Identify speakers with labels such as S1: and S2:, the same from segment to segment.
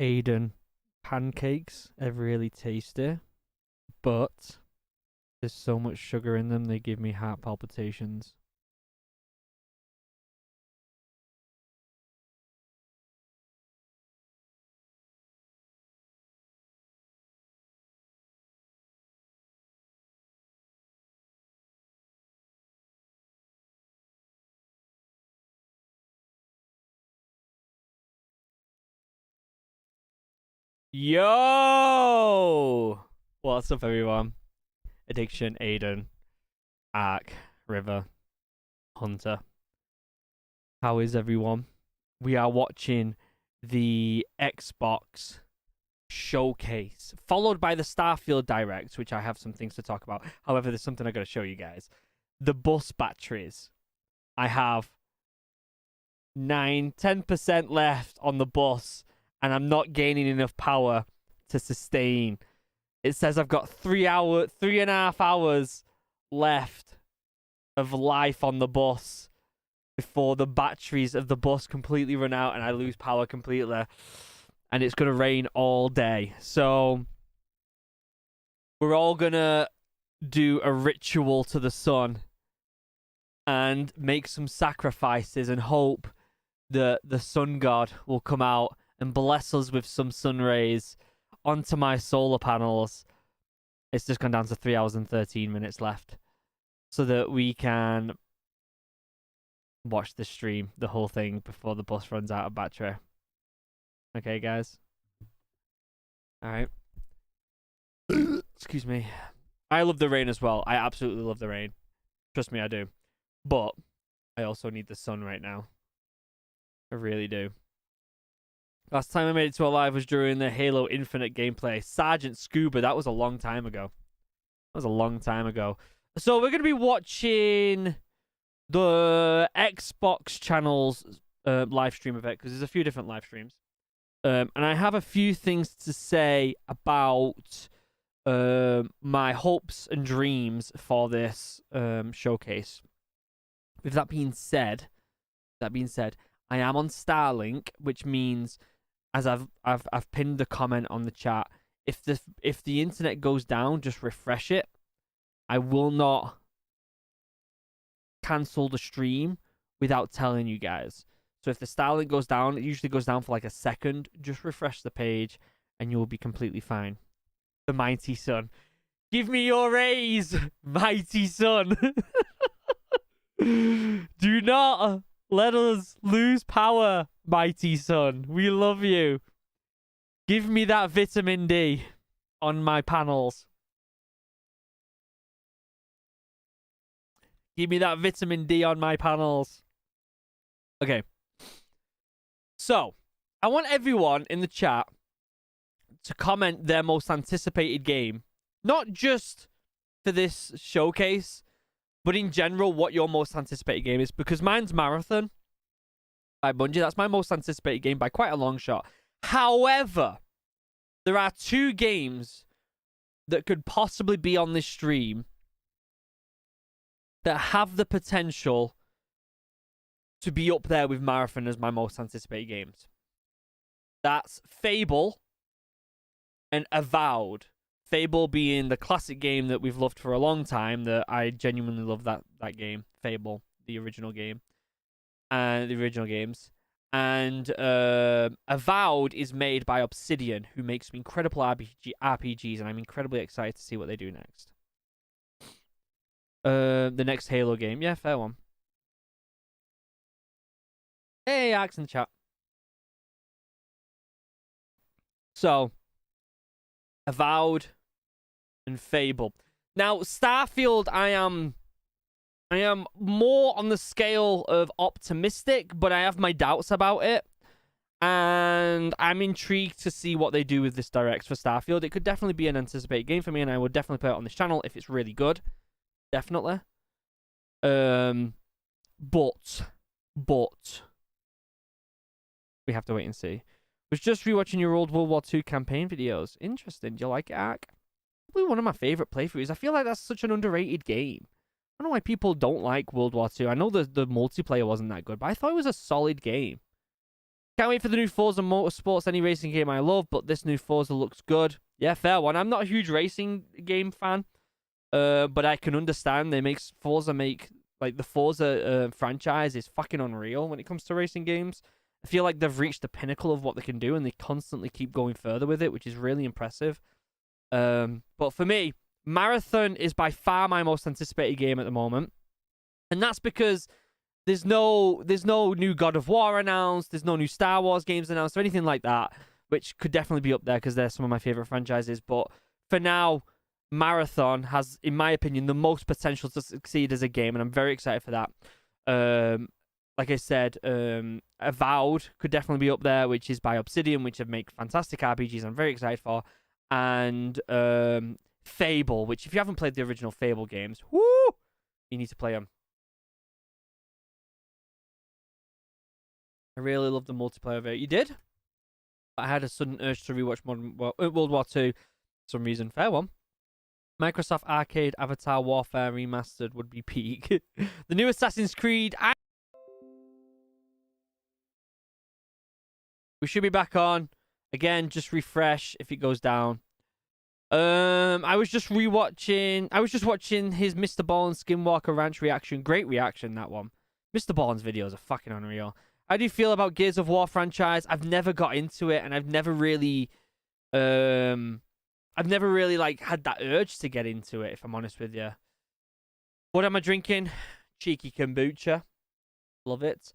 S1: Aiden, pancakes are really tasty, but there's so much sugar in them they give me heart palpitations. Yo! What's up, everyone? Addiction, Aiden, Ark, River, Hunter. How is everyone? We are watching the Xbox showcase, followed by the Starfield Direct, which I have some things to talk about. However, there's something I got to show you guys. The bus batteries. I have 10% left on the bus, and I'm not gaining enough power to sustain. It says I've got 3.5 hours left of life on the bus before the batteries of the bus completely run out and I lose power completely. And it's going to rain all day. So we're all going to do a ritual to the sun and make some sacrifices and hope that the sun god will come out and bless us with some sun rays onto my solar panels. It's just gone down to 3 hours and 13 minutes left so that we can watch the stream, the whole thing, before the bus runs out of battery. Okay, guys? Alright. Excuse me. I love the rain as well. I absolutely love the rain. Trust me, I do. But I also need the sun right now. I really do. Last time I made it to a live was during the Halo Infinite gameplay. Sergeant Scuba, that was a long time ago. So we're going to be watching the Xbox channel's live stream of it, because there's a few different live streams. And I have a few things to say about my hopes and dreams for this showcase. With that being said, I am on Starlink, which means, as I've pinned the comment on the chat, if the internet goes down, just refresh it. I will not cancel the stream without telling you guys. So if the Starlink goes down, it usually goes down for like a second. Just refresh the page and you will be completely fine. The mighty sun. Give me your rays, mighty sun. Do not let us lose power, mighty sun. We love you. Give me that vitamin D on my panels. Give me that vitamin D on my panels. Okay. So, I want everyone in the chat to comment their most anticipated game. Not just for this showcase, but in general, what your most anticipated game is. Because mine's Marathon by Bungie. That's my most anticipated game by quite a long shot. However, there are 2 games that could possibly be on this stream that have the potential to be up there with Marathon as my most anticipated games. That's Fable and Avowed. Fable being the classic game that we've loved for a long time, that I genuinely love that game. Fable, the original game. And the original games. And Avowed is made by Obsidian, who makes some incredible RPGs, and I'm incredibly excited to see what they do next. The next Halo game. Yeah, fair one. Hey, Axe in the chat. So, Avowed and Fable. Now, Starfield, I am more on the scale of optimistic, but I have my doubts about it. And I'm intrigued to see what they do with this Direct for Starfield. It could definitely be an anticipated game for me, and I would definitely play it on this channel if it's really good. Definitely. But we have to wait and see. Was just rewatching your old World War II campaign videos. Interesting. Do you like it, Ark? Probably one of my favorite playthroughs. I feel like that's such an underrated game. I don't know why people don't like World War II. I know the multiplayer wasn't that good, but I thought it was a solid game. Can't wait for the new Forza Motorsports, any racing game I love, but this new Forza looks good. Yeah, fair one. I'm not a huge racing game fan, but I can understand like the Forza franchise is fucking unreal when it comes to racing games. I feel like they've reached the pinnacle of what they can do, and they constantly keep going further with it, which is really impressive. But for me, Marathon is by far my most anticipated game at the moment, and that's because there's no new God of War announced, there's no new Star Wars games announced or anything like that, which could definitely be up there because they're some of my favorite franchises. But for now, Marathon has, in my opinion, the most potential to succeed as a game, and I'm very excited for that. Like I said, Avowed could definitely be up there, which is by Obsidian, which have made fantastic RPGs I'm very excited for. And Fable, which if you haven't played the original Fable games, woo, you need to play them. I really love the multiplayer of it. You did? I had a sudden urge to rewatch World War II for some reason. Fair one. Microsoft Arcade Avatar Warfare Remastered would be peak. The new Assassin's Creed. We should be back on. Again, just refresh if it goes down. I was just watching his Mr. Ball and Skinwalker Ranch reaction. Great reaction, that one. Mr. Ball's videos are fucking unreal. How do you feel about Gears of War franchise? I've never got into it, and I've never really like had that urge to get into it, if I'm honest with you. What am I drinking? Cheeky kombucha. Love it.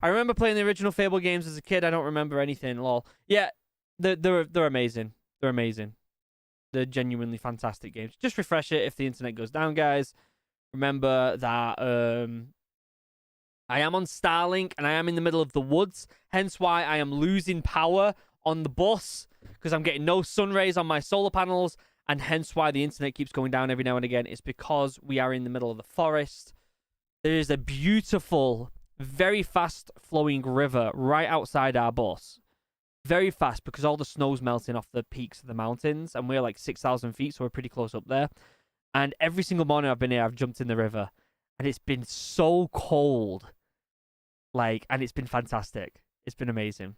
S1: I remember playing the original Fable games as a kid. I don't remember anything. Lol. Yeah, they're amazing. They're amazing. They're genuinely fantastic games. Just refresh it if the internet goes down, guys. Remember that I am on Starlink and I am in the middle of the woods. Hence why I am losing power on the bus because I'm getting no sun rays on my solar panels, and hence why the internet keeps going down every now and again. It's because we are in the middle of the forest. There is a beautiful, very fast flowing river right outside our bus. Very fast because all the snow's melting off the peaks of the mountains, and we're like 6,000 feet, so we're pretty close up there. And every single morning I've been here, I've jumped in the river, and it's been so cold. And it's been fantastic. It's been amazing.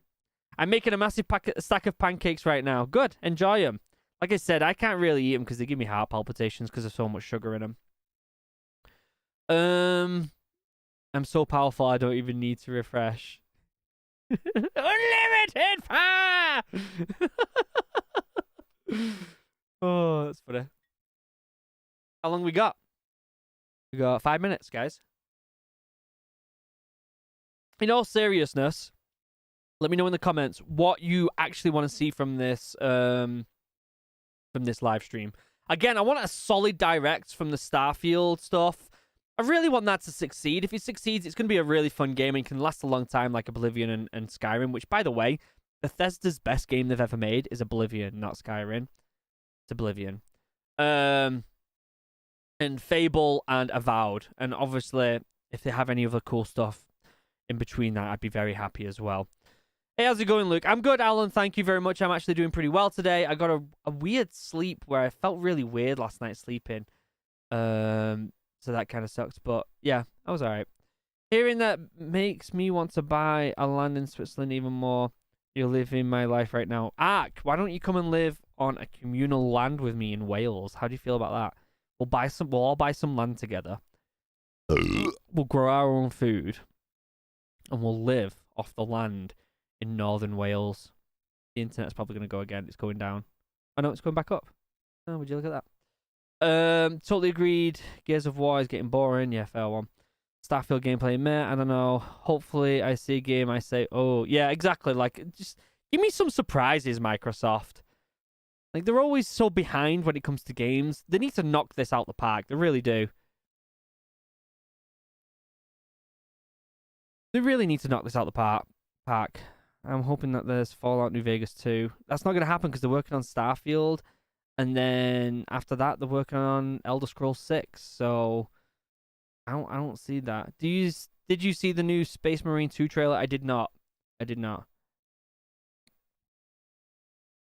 S1: I'm making a massive stack of pancakes right now. Good. Enjoy them. Like I said, I can't really eat them because they give me heart palpitations because there's so much sugar in them. I'm so powerful, I don't even need to refresh. Unlimited power! Oh, that's funny. How long we got? We got 5 minutes, guys. In all seriousness, let me know in the comments what you actually want to see from this live stream. Again, I want a solid direct from the Starfield stuff. I really want that to succeed. If it succeeds, it's going to be a really fun game and can last a long time like Oblivion and Skyrim, which, by the way, Bethesda's best game they've ever made is Oblivion, not Skyrim. It's Oblivion. And Fable and Avowed. And obviously, if they have any other cool stuff in between that, I'd be very happy as well. Hey, how's it going, Luke? I'm good, Alan. Thank you very much. I'm actually doing pretty well today. I got a weird sleep where I felt really weird last night sleeping. So that kind of sucks. But yeah, I was alright. Hearing that makes me want to buy a land in Switzerland even more. You're living my life right now. Ark, why don't you come and live on a communal land with me in Wales? How do you feel about that? We'll all buy some land together. We'll grow our own food. And we'll live off the land in northern Wales. The internet's probably going to go again. It's going down. Oh, no, it's going back up. Oh, would you look at that? Totally agreed. Gears of War is getting boring. Yeah, fair one. Starfield gameplay, meh. I don't know. Hopefully, I see a game. I say, oh, yeah, exactly. Like, just give me some surprises, Microsoft. Like, they're always so behind when it comes to games. They need to knock this out the park. They really do. They really need to knock this out the park. I'm hoping that there's Fallout New Vegas 2. That's not going to happen because they're working on Starfield. And then after that, they're working on Elder Scrolls 6. So I don't see that. Did you see the new Space Marine 2 trailer? I did not.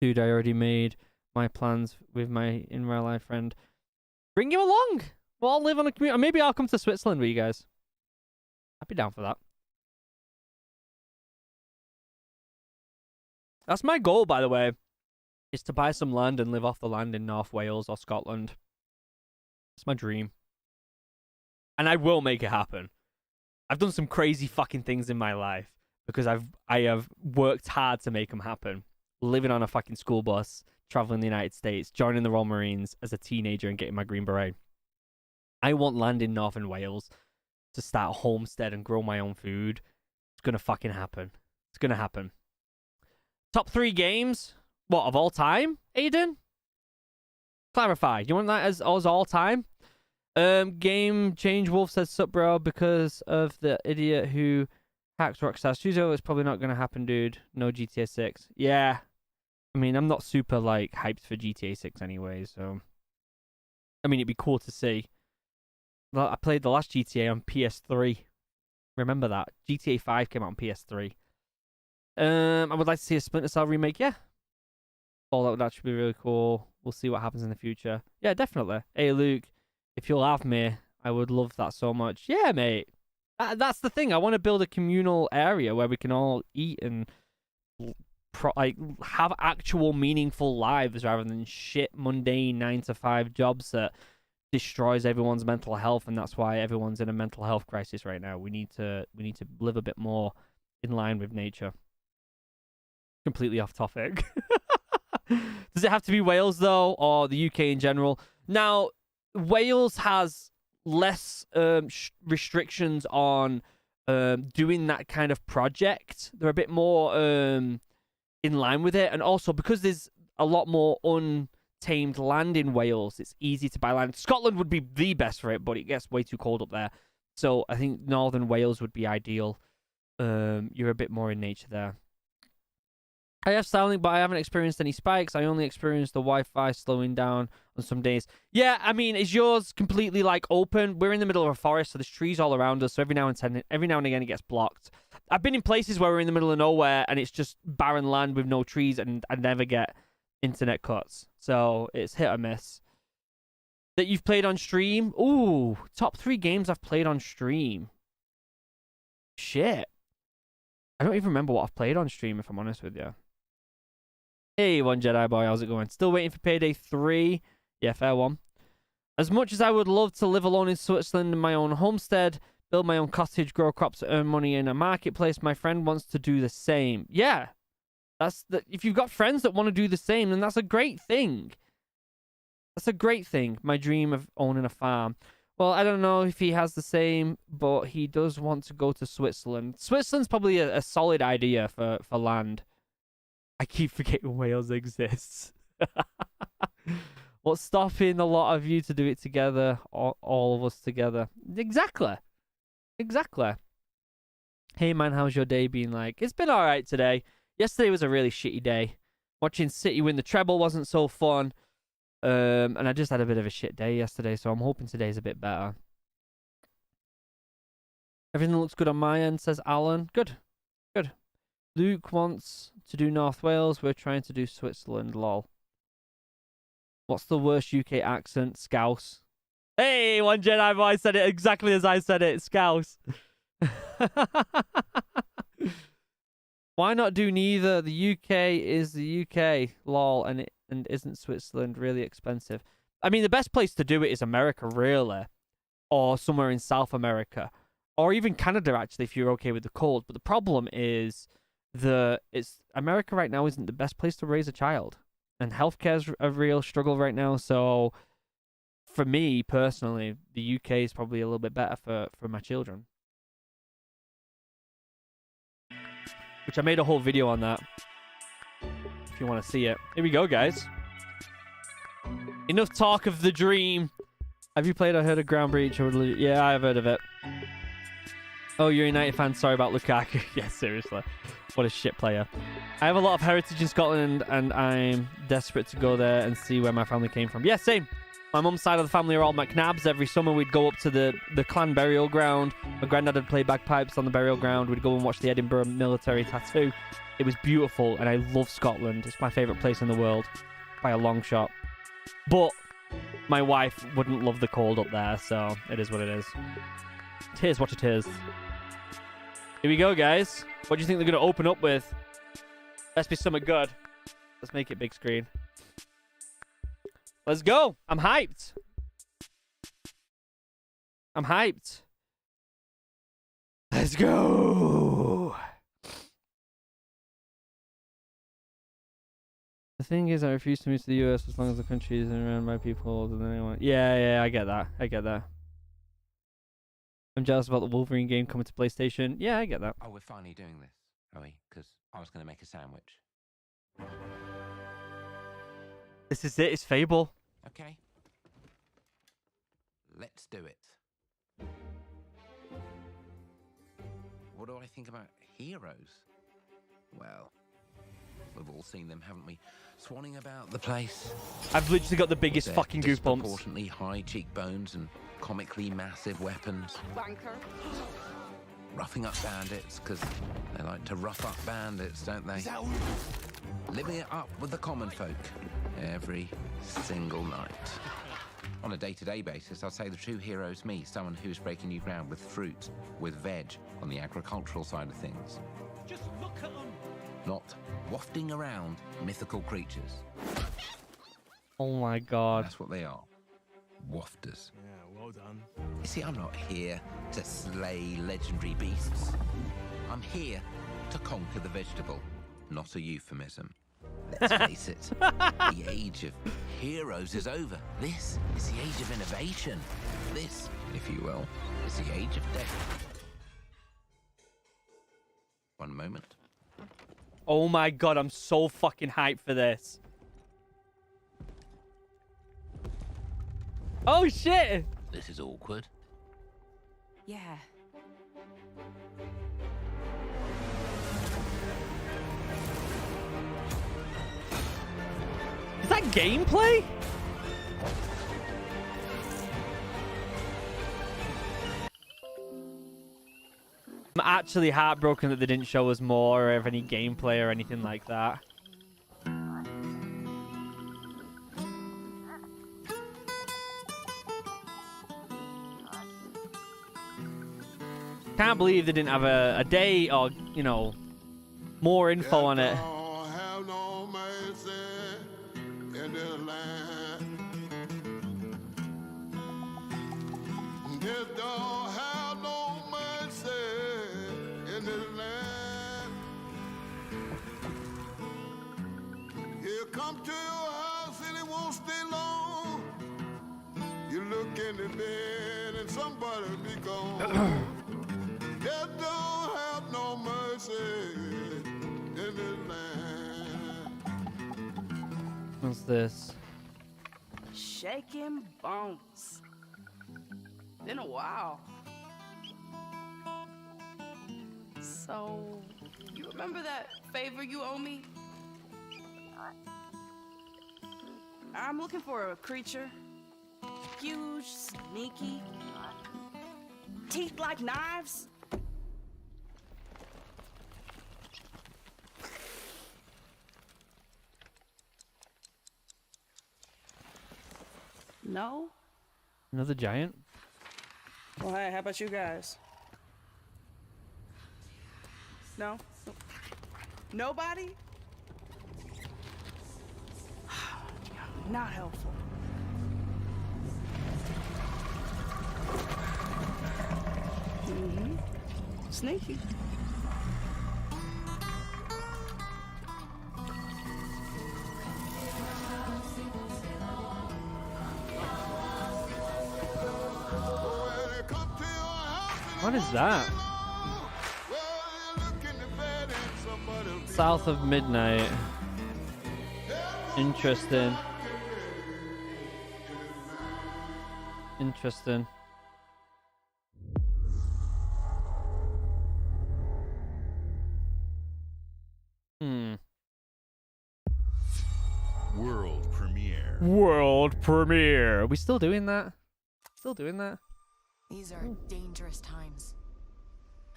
S1: Dude, I already made my plans with my in real life friend. Bring you along. We'll all live on a community. Maybe I'll come to Switzerland with you guys. I'd be down for that. That's my goal, by the way, is to buy some land and live off the land in North Wales or Scotland. It's my dream. And I will make it happen. I've done some crazy fucking things in my life because I have worked hard to make them happen. Living on a fucking school bus, traveling the United States, joining the Royal Marines as a teenager and getting my Green Beret. I want land in Northern Wales to start a homestead and grow my own food. It's gonna fucking happen. It's gonna happen. Top 3 games? What, of all time, Aiden? Clarify. You want that as all time? Game Change Wolf says, sup, bro, because of the idiot who hacked Rockstar Studio. It's probably not going to happen, dude. No GTA 6. Yeah. I mean, I'm not super, like, hyped for GTA 6 anyway, so... I mean, it'd be cool to see. I played the last GTA on PS3. Remember that. GTA 5 came out on PS3. I would like to see a Splinter Cell remake, yeah. Oh, that would actually be really cool. We'll see what happens in the future. Yeah, definitely. Hey, Luke, if you'll have me, I would love that so much. Yeah, mate. That's the thing. I want to build a communal area where we can all eat and have actual meaningful lives rather than shit, mundane 9-to-5 jobs that destroys everyone's mental health, and that's why everyone's in a mental health crisis right now. We need to live a bit more in line with nature. Completely off topic. Does it have to be Wales though, or the UK in general? Now, Wales has less restrictions on doing that kind of project. They're a bit more in line with it, and also because there's a lot more untamed land in Wales, it's easy to buy land. Scotland would be the best for it, but it gets way too cold up there. So I think Northern Wales would be ideal. You're a bit more in nature there. I have Starlink, but I haven't experienced any spikes. I only experienced the Wi-Fi slowing down on some days. Yeah, I mean, is yours completely, like, open? We're in the middle of a forest, so there's trees all around us, so every now and again it gets blocked. I've been in places where we're in the middle of nowhere, and it's just barren land with no trees, and I never get internet cuts. So it's hit or miss. That you've played on stream? Ooh, top 3 games I've played on stream. Shit. I don't even remember what I've played on stream, if I'm honest with you. Hey, One Jedi Boy, how's it going? Still waiting for Payday 3. Yeah, fair one. As much as I would love to live alone in Switzerland in my own homestead, build my own cottage, grow crops, earn money in a marketplace, my friend wants to do the same. Yeah. If you've got friends that want to do the same, then that's a great thing. That's a great thing. My dream of owning a farm. Well, I don't know if he has the same, but he does want to go to Switzerland. Switzerland's probably a solid idea for land. I keep forgetting Wales exists. What's stopping a lot of you to do it together, all of us together? Exactly. Hey man, how's your day been like? It's been alright today. Yesterday was a really shitty day. Watching City win the treble wasn't so fun. And I just had a bit of a shit day yesterday, so I'm hoping today's a bit better. Everything looks good on my end, says Alan. Good. Luke wants to do North Wales. We're trying to do Switzerland, lol. What's the worst UK accent? Scouse. Hey, One Jedi Boy said it exactly as I said it. Scouse. Why not do neither? The UK is the UK, lol, and isn't Switzerland really expensive? I mean, the best place to do it is America, really. Or somewhere in South America. Or even Canada, actually, if you're okay with the cold. But the problem is America right now isn't the best place to raise a child, and healthcare's a real struggle right now. So for me personally, the UK is probably a little bit better for my children, which I made a whole video on that if you want to see it. Here we go, guys. Enough talk of the dream. Have you played or heard of Ground Breach? Yeah, I've heard of it. Oh, you're a United fan. Sorry about Lukaku. Yeah, seriously. What a shit player. I have a lot of heritage in Scotland, and I'm desperate to go there and see where my family came from. Yeah, same. My mum's side of the family are all McNabs. Every summer we'd go up to the clan burial ground. My granddad would play bagpipes on the burial ground. We'd go and watch the Edinburgh military tattoo. It was beautiful, and I love Scotland. It's my favourite place in the world by a long shot. But my wife wouldn't love the cold up there, so it is what it is. It is what it is. Here we go, guys. What do you think they're going to open up with? Let's be something good. Let's make it big screen. Let's go. I'm hyped. I'm hyped. Let's go. The thing is, I refuse to move to the US as long as the country isn't run by people older than anyone. Yeah, I get that. I get that. I'm jealous about the Wolverine game coming to PlayStation. Yeah, I get that.
S2: Oh, we're finally doing this, are we? Because I was going to make a sandwich.
S1: This is it. It's Fable.
S2: Okay. Let's do it. What do I think about heroes? Well, we've all seen them, haven't we? Swanning about the place.
S1: I've literally got the biggest fucking goosebumps.
S2: Disproportionately high cheekbones and comically massive weapons.
S3: Wanker.
S2: Roughing up bandits, because they like to rough up bandits, don't they? Living it up with the common folk every single night. On a day-to-day basis, I'd say the true hero is me, someone who's breaking new ground with fruit, with veg, on the agricultural side of things.
S4: Just look at them.
S2: Not wafting around mythical creatures.
S1: Oh my god.
S2: That's what they are. Wafters.
S4: Yeah, well done.
S2: You see, I'm not here to slay legendary beasts. I'm here to conquer the vegetable. Not a euphemism. Let's face it, the age of heroes is over. This is the age of innovation. This, if you will, is the age of death. One moment.
S1: Oh my god, I'm so fucking hyped for this. Oh shit!
S2: This is awkward.
S3: Yeah.
S1: Is that gameplay? I'm actually heartbroken that they didn't show us more of any gameplay or anything like that. Can't believe they didn't have a date or, you know, more info on it.
S5: Come to your house and it won't stay long. You look in the bed and somebody be gone. Death don't have no mercy in this land.
S1: What's this?
S3: Shaking bones. Been a while. So, you remember that favor you owe me? I'm looking for a creature. Huge, sneaky, teeth like knives. No?
S1: Another giant?
S3: Well, hey, how about you guys? No? Nobody? Not helpful. Sneaky.
S1: What is that? South of midnight. Interesting. Interesting.
S4: World premiere.
S1: World premiere. Are we still doing that? Still doing that?
S6: These are dangerous times.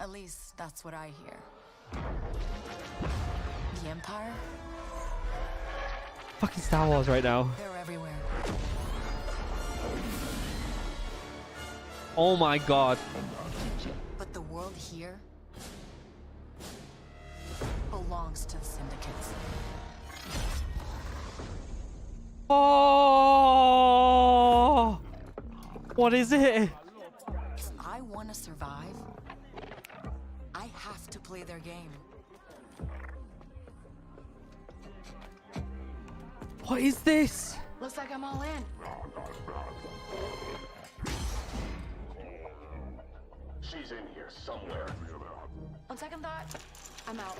S6: At least that's what I hear. The Empire?
S1: Fucking Star Wars right now.
S6: They're everywhere.
S1: Oh my god.
S6: But the world here? belongs to the syndicates.
S1: Oh, what is it?
S6: If I want to survive, I have to play their game.
S1: What is this?
S3: Looks like I'm all in.
S7: She's in here somewhere.
S3: On second thought, I'm out.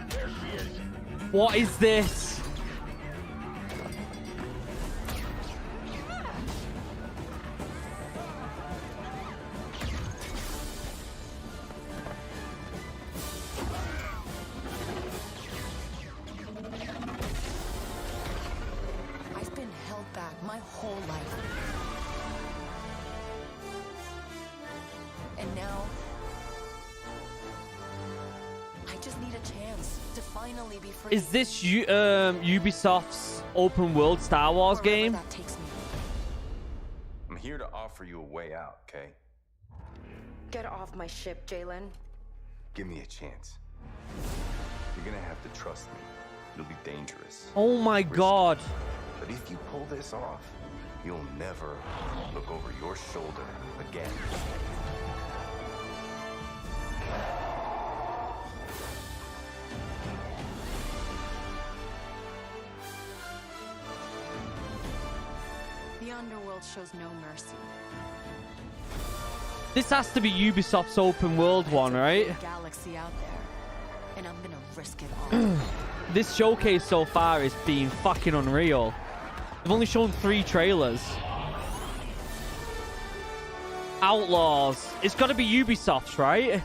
S7: There she is.
S1: What is this?
S6: I've been held back my whole life. And now, I just need a chance to finally be free.
S1: Is this Ubisoft's open world Star Wars
S6: Wherever
S1: game?
S6: that takes me.
S8: I'm here to offer you a way out, okay?
S3: Get off my ship, Jalen.
S8: Give me a chance. You're gonna have to trust me. It'll be dangerous.
S1: Oh my god.
S8: But if you pull this off, you'll never look over your shoulder again.
S6: The underworld shows no mercy.
S1: This has to be Ubisoft's open world one, right?
S6: There's a galaxy out there, and I'm gonna risk it all.
S1: This showcase so far is being fucking unreal. They've only shown 3 trailers. Outlaws. It's got to be Ubisoft's, right?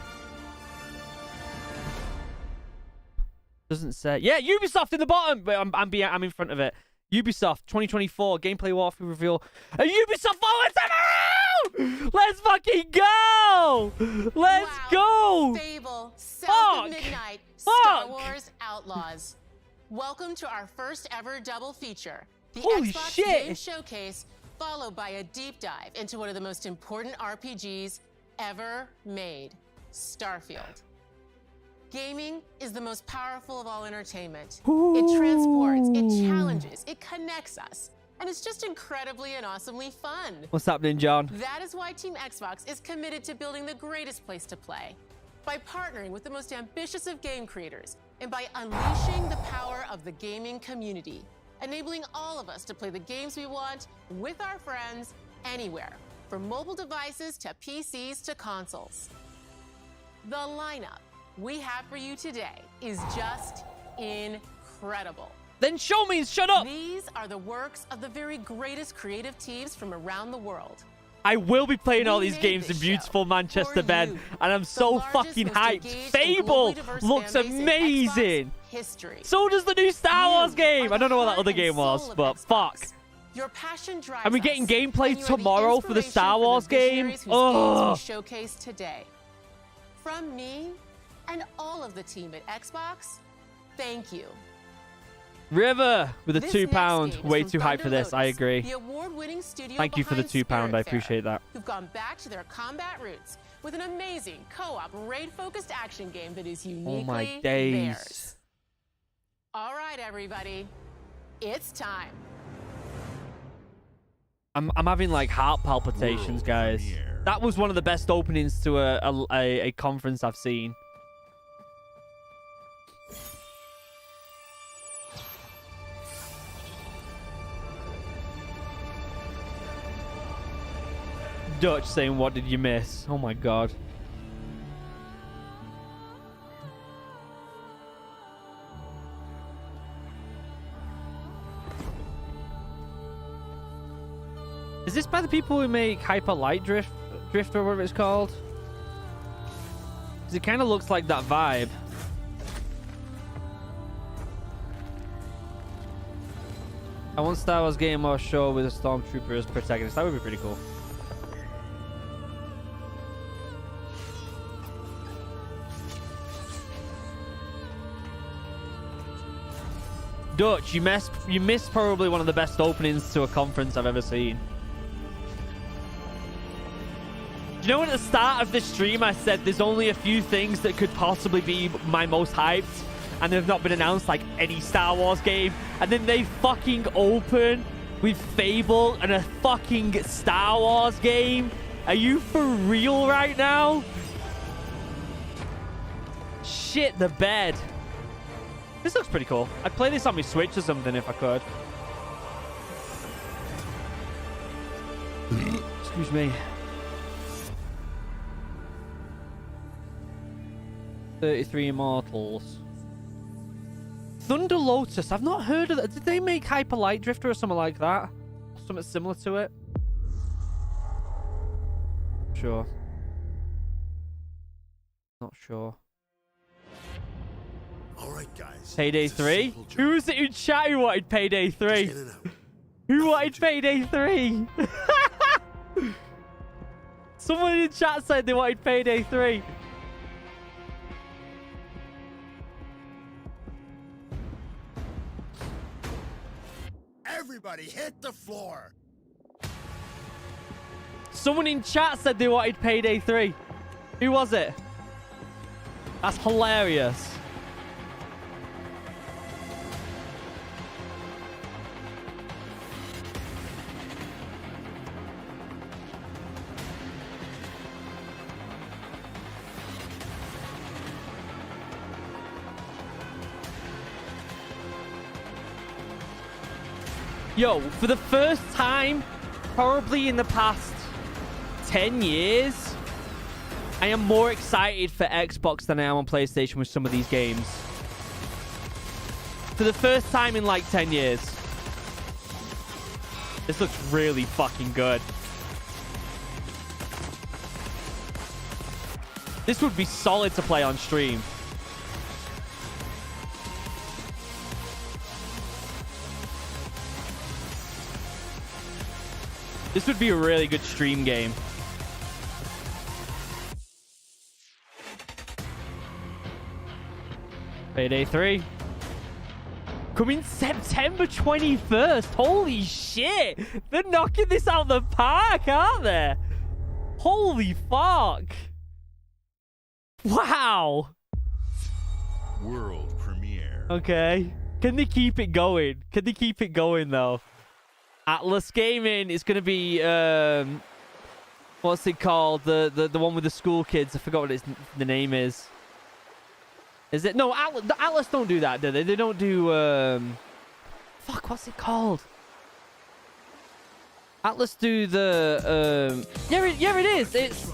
S1: Doesn't say. Yeah, Ubisoft in the bottom. But I'm in front of it. Ubisoft 2024 gameplay walkthrough reveal. A Ubisoft forward tomorrow! Let's fucking go! Let's go!
S9: Fable, South of Midnight, Star
S1: Fuck!
S9: Wars Outlaws. Welcome to our first ever double feature. The
S1: Holy
S9: Xbox
S1: shit!
S9: Game Showcase, followed by a deep dive into one of the most important RPGs ever made, Starfield. Gaming is the most powerful of all entertainment. It transports, it challenges, it connects us, and it's just incredibly and awesomely fun.
S1: What's happening, John?
S9: That is why Team Xbox is committed to building the greatest place to play. By partnering with the most ambitious of game creators, and by unleashing the power of the gaming community, enabling all of us to play the games we want with our friends anywhere, from mobile devices to PCs to consoles. The lineup we have for you today is just incredible.
S1: Then show me, shut up!
S9: These are the works of the very greatest creative teams from around the world.
S1: I will be playing all
S9: We
S1: these
S9: made
S1: games in
S9: this
S1: beautiful
S9: show
S1: Manchester,
S9: for
S1: Ben,
S9: you,
S1: and I'm
S9: the
S1: so
S9: largest,
S1: fucking
S9: most
S1: hyped.
S9: engaged and
S1: Fable
S9: globally diverse
S1: looks
S9: fan base in
S1: amazing.
S9: Xbox history.
S1: So does the new Star Wars
S9: You
S1: game.
S9: are
S1: I don't know what
S9: the
S1: that other
S9: heart
S1: game
S9: and
S1: was,
S9: soul of
S1: but
S9: Xbox.
S1: fuck.
S9: Your passion drives
S1: And we're getting
S9: us,
S1: gameplay
S9: and you are the
S1: tomorrow for the
S9: inspiration
S1: Star
S9: for the
S1: Wars game?
S9: visionaries whose
S1: Ugh.
S9: games we showcase today. From me and all of the team at Xbox, thank you.
S1: River with the
S9: This
S1: £2.
S9: next game is
S1: Way
S9: from
S1: too hyped for
S9: Thunder
S1: this. I
S9: Lotus,
S1: agree.
S9: The award-winning studio
S1: Thank you for the
S9: behind
S1: £2. I
S9: Spiritfarer,
S1: appreciate that.
S9: who've gone back to their combat roots with an amazing co-op raid-focused action game that is uniquely
S1: Oh my days.
S9: theirs. All right, everybody, it's time.
S1: I'm having like heart palpitations, guys.
S4: premiere.
S1: That was one of the best openings to a conference I've seen. Dutch saying, "What did you miss?" Oh my god. Is this by the people who make Hyper Light Drift or whatever it's called? 'Cause it kind of looks like that vibe. I want Star Wars game or show with a stormtrooper as protagonist. That would be pretty cool. Dutch, you missed probably one of the best openings to a conference I've ever seen. Do you know at the start of this stream I said there's only a few things that could possibly be my most hyped, and they've not been announced, like any Star Wars game, and then they fucking open with Fable and a fucking Star Wars game? Are you for real right now? Shit the bed. This looks pretty cool. I'd play this on my Switch or something if I could. Excuse me. 33 Immortals. Thunder Lotus. I've not heard of that. Did they make Hyper Light Drifter or something like that? Something similar to it? Sure. Not sure.
S4: All right, guys.
S1: Payday 3? Who was it in chat who wanted Payday 3? Who wanted Payday 3? Someone in chat said they wanted Payday 3.
S4: Everybody hit the floor.
S1: Someone in chat said they wanted Payday 3. Who was it? That's hilarious. Yo, for the first time, probably in the past 10 years, I am more excited for Xbox than I am on PlayStation with some of these games. For the first time in like 10 years. This looks really fucking good. This would be solid to play on stream. This would be a really good stream game. Payday 3. Coming September 21st. Holy shit. They're knocking this out the park, aren't they? Holy fuck. Wow.
S4: World premiere.
S1: Okay. Can they keep it going? Can they keep it going, though? Atlas Gaming is going to be, what's it called? The one with the school kids. I forgot what the name is. Is it? No, Atlas don't do that, do they? They don't do, fuck, what's it called? Atlas do the, yeah, it is. It's,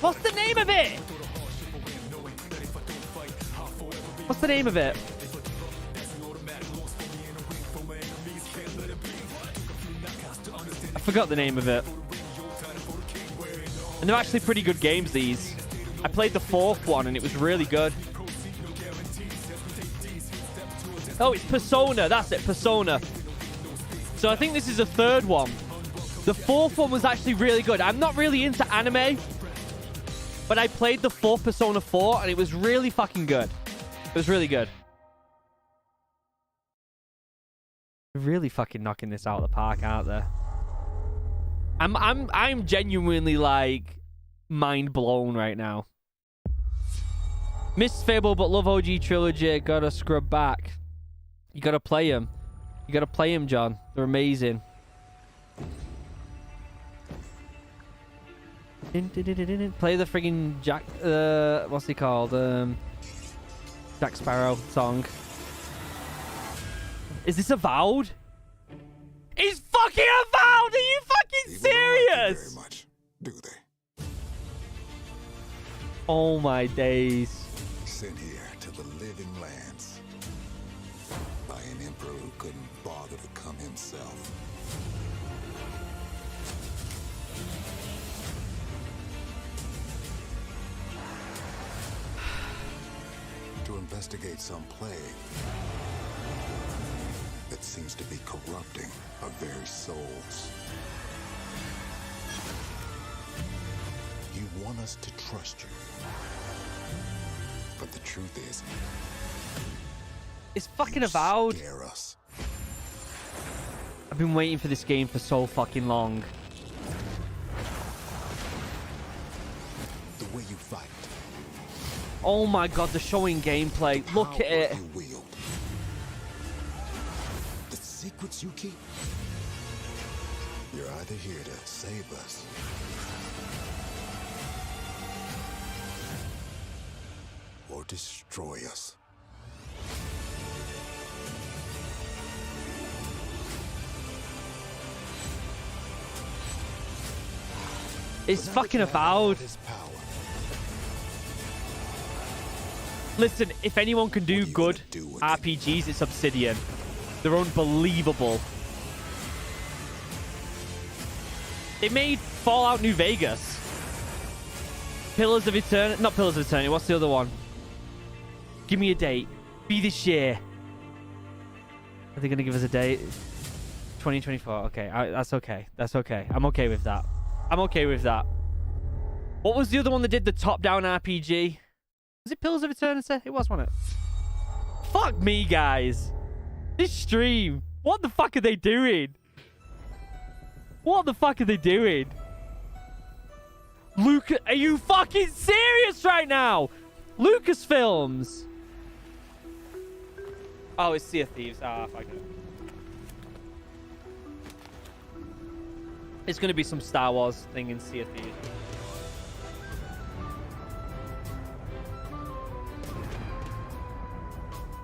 S1: what's the name of it? What's the name of it? I forgot the name of it. And they're actually pretty good games, these. I played the 4th one and it was really good. Oh, it's Persona. That's it, Persona. So I think this is a 3rd one. The 4th one was actually really good. I'm not really into anime, but I played the 4th Persona 4 and it was really fucking good. It was really good. They're really fucking knocking this out of the park, aren't they? I'm genuinely like mind blown right now. Missed Fable but love OG trilogy. Gotta scrub back. You gotta play them. You gotta play them, John. They're amazing. Play the friggin' Jack. What's he called? Jack Sparrow song. Is this Avowed? It's fucking Avowed! Are you fucking serious?
S5: Very much, do they?
S1: Oh my days.
S5: Sent here to the living lands by an emperor who couldn't bother to come himself. To investigate some plague that seems to be corrupting our very souls. You want us to trust you. But the truth is,
S1: It's fucking Avowed.
S5: scare us.
S1: I've been waiting for this game for so fucking long.
S10: fight.
S1: Oh my god, they're showing gameplay. Look at it.
S10: You wield. The secrets you keep. You're either here to save us or destroy us.
S1: It's fucking Avowed. Listen, if anyone can do good RPGs, it's Obsidian. They're unbelievable. They made Fallout New Vegas. Pillars of Eternity. Not Pillars of Eternity. What's the other one? Give me a date. Be this year. Are they going to give us a date? 2024. Okay. That's okay. That's okay. I'm okay with that. I'm okay with that. What was the other one that did the top-down RPG? Was it Pillars of Eternity? It was, wasn't it? Fuck me, guys. This stream. What the fuck are they doing? What the fuck are they doing? Luke, are you fucking serious right now? Lucasfilms. Oh, it's Sea of Thieves. Ah, fuck it. It's going to be some Star Wars thing in Sea of Thieves.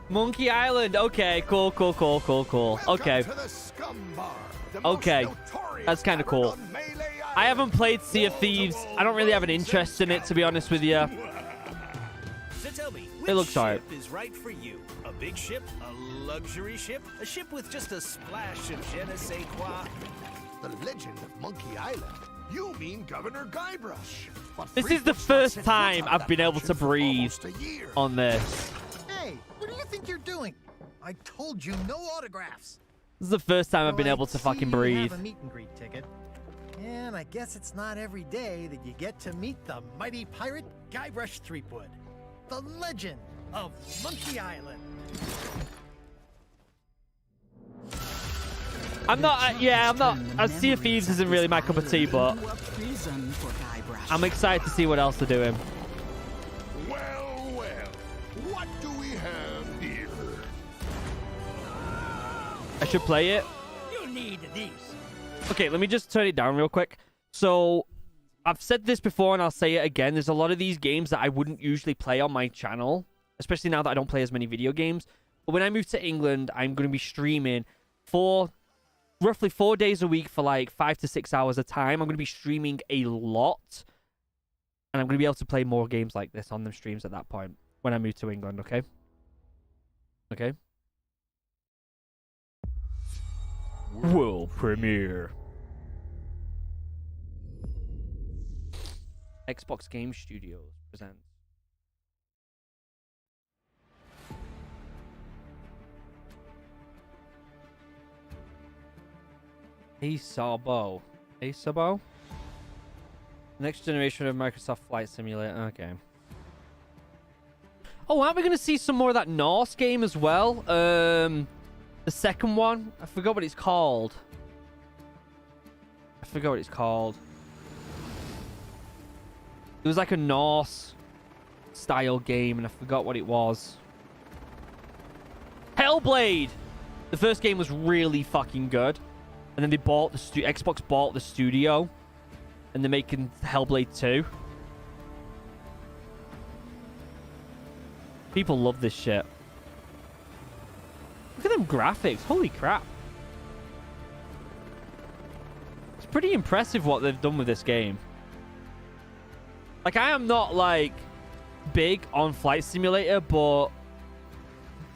S1: Monkey Island. Okay, cool. Okay. Okay. That's kind of cool. I haven't played Sea of Thieves. I don't really have an interest in it, to be honest with you.
S11: So tell me,
S1: It looks alright.
S11: ship is right for you? A big ship? A luxury ship? A ship with just a splash of je ne sais quoi?
S4: The legend of Monkey Island. You mean Governor Guybrush. But
S1: This is the first time I've been able to breathe on this.
S12: Hey, what do you think you're doing? I told you no autographs.
S1: This is the first time I've been able to fucking
S12: You
S1: breathe.
S12: have a meet and greet ticket. And I guess it's not every day that you get to meet the mighty pirate Guybrush Threepwood, the legend of Monkey Island.
S1: I'm not, I'm not, Sea of Thieves isn't really my cup of tea, but I'm excited to see what else they're doing.
S5: Well, what do we have here?
S1: I should play it.
S12: You need these.
S1: Okay, let me just turn it down real quick. So, I've said this before and I'll say it again. There's a lot of these games that I wouldn't usually play on my channel, especially now that I don't play as many video games. But when I move to England, I'm going to be streaming roughly 4 days a week for like 5 to 6 hours a time. I'm going to be streaming a lot. And I'm going to be able to play more games like this on them streams at that point when I move to England, okay? Okay? World premiere. Xbox Game Studios presents. Sabo. Next generation of Microsoft Flight Simulator. Okay. Oh, aren't we going to see some more of that Norse game as well? The second one? I forgot what it's called. It was like a Norse style game, and I forgot what it was. Hellblade! The first game was really fucking good. And then they bought the Xbox bought the studio. And they're making Hellblade 2. People love this shit. Look at them graphics. Holy crap. It's pretty impressive what they've done with this game. Like, I am not, like, big on Flight Simulator, but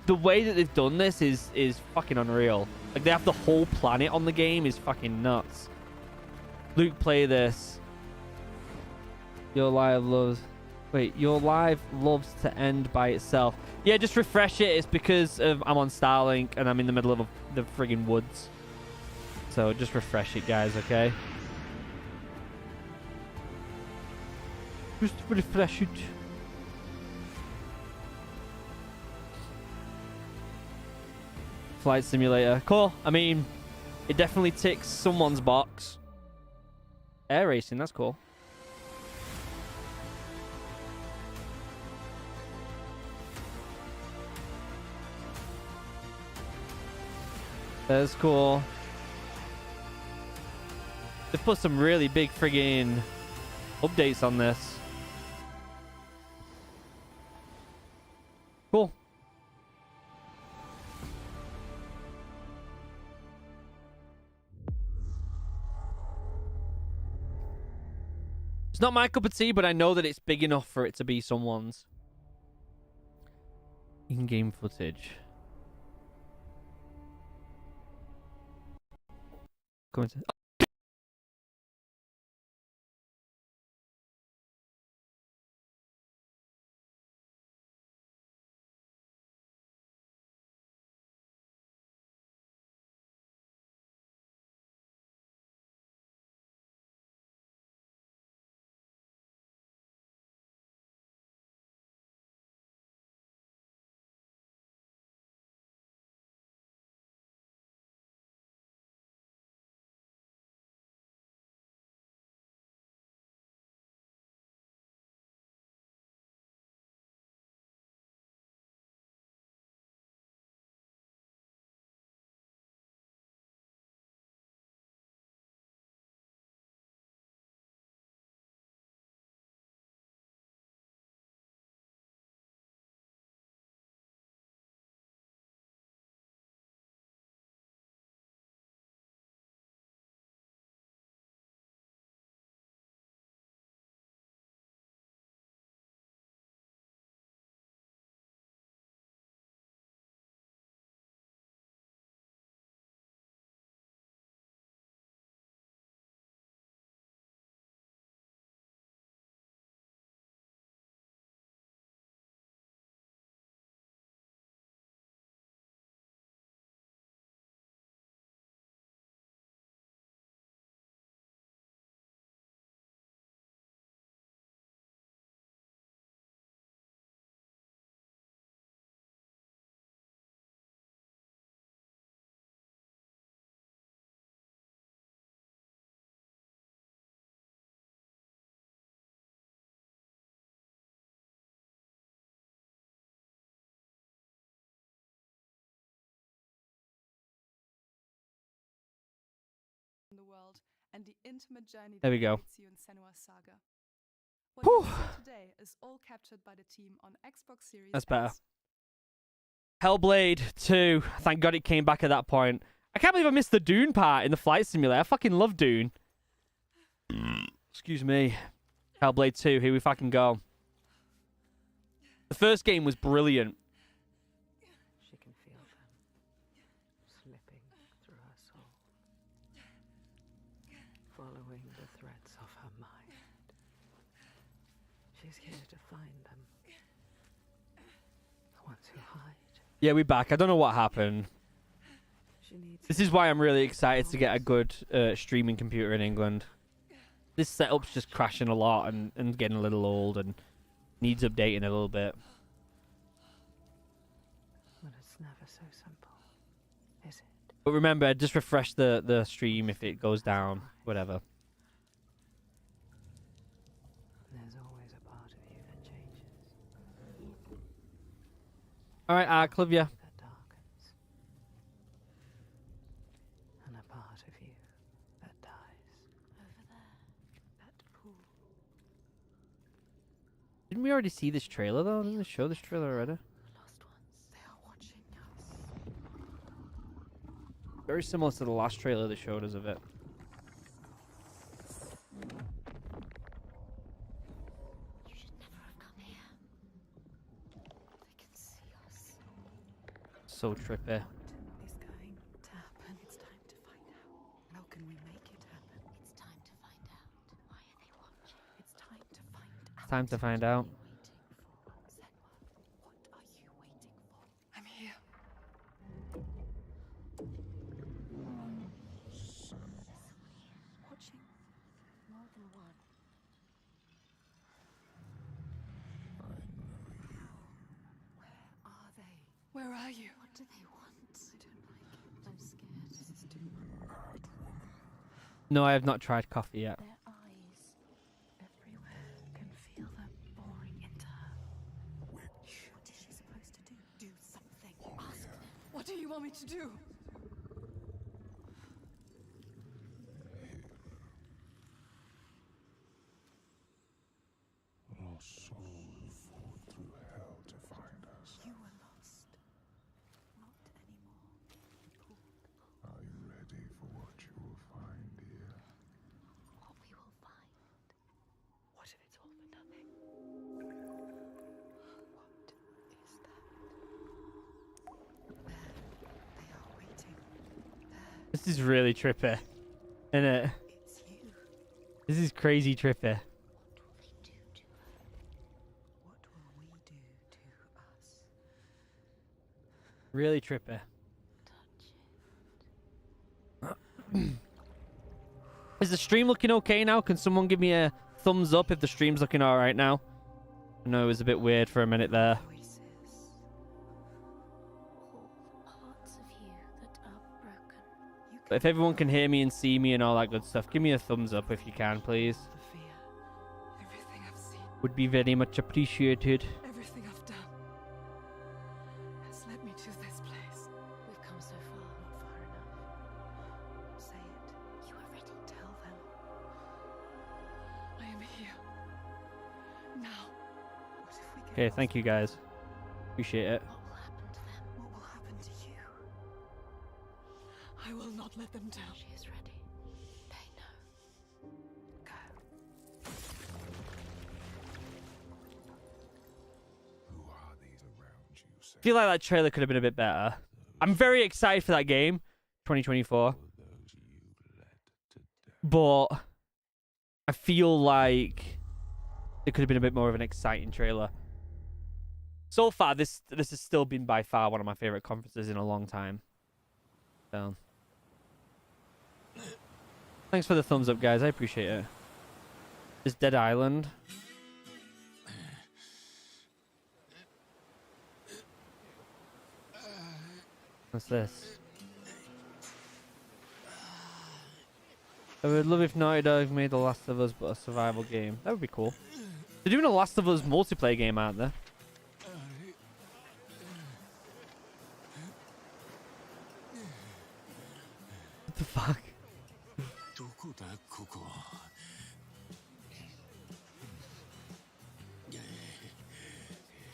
S1: the way that they've done this is fucking unreal. Like, they have the whole planet on the game is fucking nuts. Luke, play this. Your live loves to end by itself. Yeah, just refresh it. It's because I'm on Starlink and I'm in the middle of the friggin' woods. So just refresh it, guys, okay? Just refresh it. Flight Simulator. Cool. I mean, it definitely ticks someone's box. Air racing, that's cool. That's cool. They've put some really big friggin' updates on this. Cool. It's not my cup of tea, but I know that it's big enough for it to be someone's. In-game footage. Coming to...
S13: The world and the intimate journey
S1: There we
S13: that
S1: go.
S13: awaits you in Senua's saga. What you see today is all captured by the team on Xbox Series
S1: That's better.
S13: X.
S1: Hellblade 2. Thank God it came back at that point. I can't believe I missed the Dune part in the flight simulator. I fucking love Dune. Excuse me. Hellblade 2. Here we fucking go. The first game was brilliant.
S14: She can feel them slipping through her soul, following the threads of her mind. She's here to find them. The ones who hide.
S1: Yeah, we're back. I don't know what happened. This is why I'm really excited to get a good streaming computer in England. This setup's just crashing a lot and getting a little old and needs updating a little bit.
S14: But it's never so simple, is it?
S1: But remember, just refresh the stream if it goes down. Whatever.
S14: There's always a part of you that changes.
S1: Alright, Clivia.
S14: That darkens. And a part of you that dies. Over there. That pool.
S1: Didn't we already see this trailer though? Didn't they show this trailer already?
S14: Lost ones. They are watching us.
S1: Very similar to the last trailer they showed us of it.
S6: You should never have come here. They can see us.
S1: So trippy.
S14: Is going to happen. It's time to find out. How can we make it happen?
S6: It's time to find out. Why are they watching?
S14: It's time to find out.
S1: Time to find out.
S14: What are you waiting for?
S13: I'm here.
S6: Watching. More than one.
S14: Where are they?
S13: Where are you?
S6: What do they want?
S14: I don't like it.
S6: I'm scared.
S14: This is too much.
S1: No, I have not tried coffee yet.
S6: Their eyes.
S14: Everywhere can feel them boring into her. What is she supposed to do? Do something.
S6: Ask them.
S13: What do you want me to do?
S1: is really trippy, isn't it? This is crazy trippy. Really trippy. Is the stream looking okay now? Can someone give me a thumbs up if the stream's looking alright now? I know it was a bit weird for a minute there. But if everyone can hear me and see me and all that good stuff, give me a thumbs up if you can, please. Would be very much appreciated.
S14: Everything I've done has led me to this place. We've come so far, not far enough. Say it. You are ready. Tell them. I am here. Now. What if we get
S1: Okay, thank you guys. Appreciate it.
S14: What will happen to them? What will happen to you? I will not let them down. She is ready. They know. Go.
S1: I feel like that trailer could have been a bit better. I'm very excited for that game, 2024. But I feel like it could have been a bit more of an exciting trailer. So far, this has still been by far one of my favorite conferences in a long time. So, thanks for the thumbs up, guys. I appreciate it. This Dead Island. What's this? I would love if Naughty Dog made The Last of Us but a survival game. That would be cool. They're doing a Last of Us multiplayer game, aren't they? What the fuck?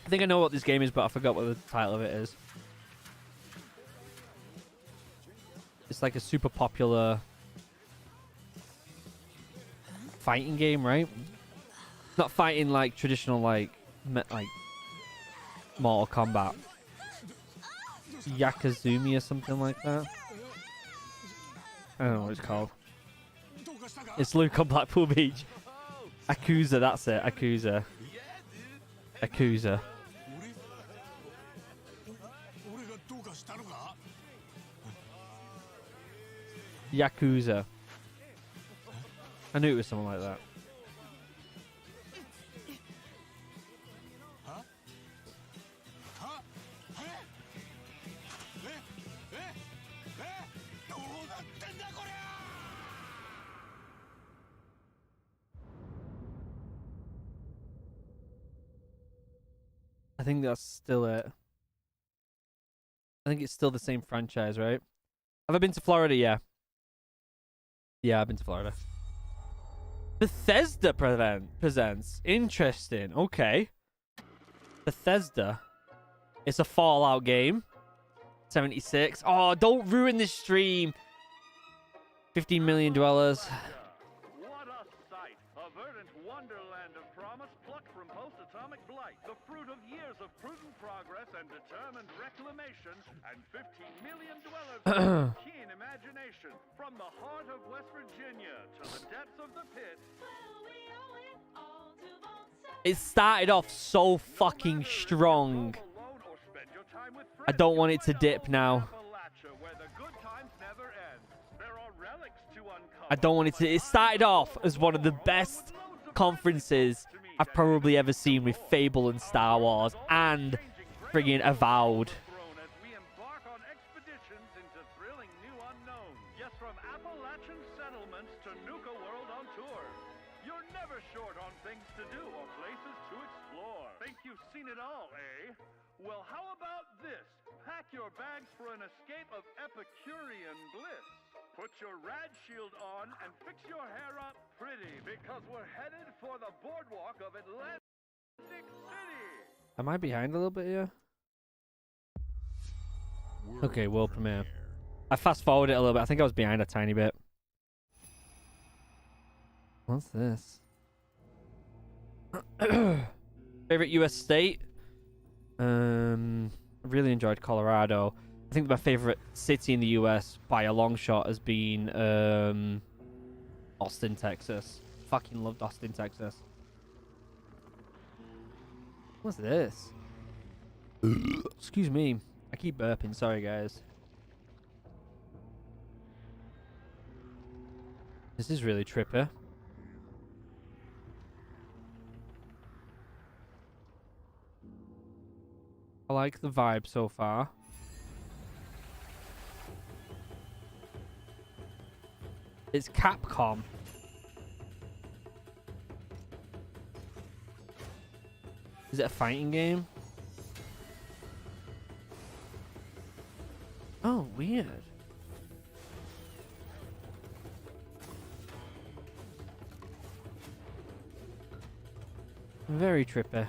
S1: I think I know what this game is, but I forgot what the title of it is. It's like a super popular fighting game, right? Not fighting like traditional like Mortal Kombat. Yakazumi or something like that. I don't know what it's called. It's Luke on Blackpool Beach. Yakuza, that's it. Yakuza. Yakuza. Yakuza. I knew it was something like that. I think that's still it. I think it's still the same franchise, right? Have I been to Florida? Yeah. Yeah, I've been to Florida. Bethesda presents. Interesting. Okay. Bethesda. It's a Fallout game. 76. Oh, don't ruin this stream. 15 million dwellers.
S15: What a sight! A verdant wonderland of promise plucked from post-atomic blight. The fruit of years of prudent progress and determined reclamation. And 15 million dwellers with keen imagination. From the heart of West Virginia to the depths of the pit.
S1: It started off so fucking strong. I don't want it to dip now. I don't want it to. It started off as one of the best conferences I've probably ever seen with Fable and Star Wars and friggin' Avowed.
S15: Well, how about this? Pack your bags for an escape of Epicurean bliss. Put your rad shield on and fix your hair up pretty, because we're headed for the boardwalk of Atlantic City.
S1: Am I behind a little bit here? Okay, world premiere. I fast forwarded it a little bit. I think I was behind a tiny bit. What's this? Favorite US state? I really enjoyed Colorado. I think my favorite city in the US by a long shot has been Austin, Texas. Fucking loved Austin, Texas. What's this? Excuse me. I keep burping. Sorry, guys. This is really trippy. I like the vibe so far. It's Capcom. Is it a fighting game? Oh, weird. Very trippy.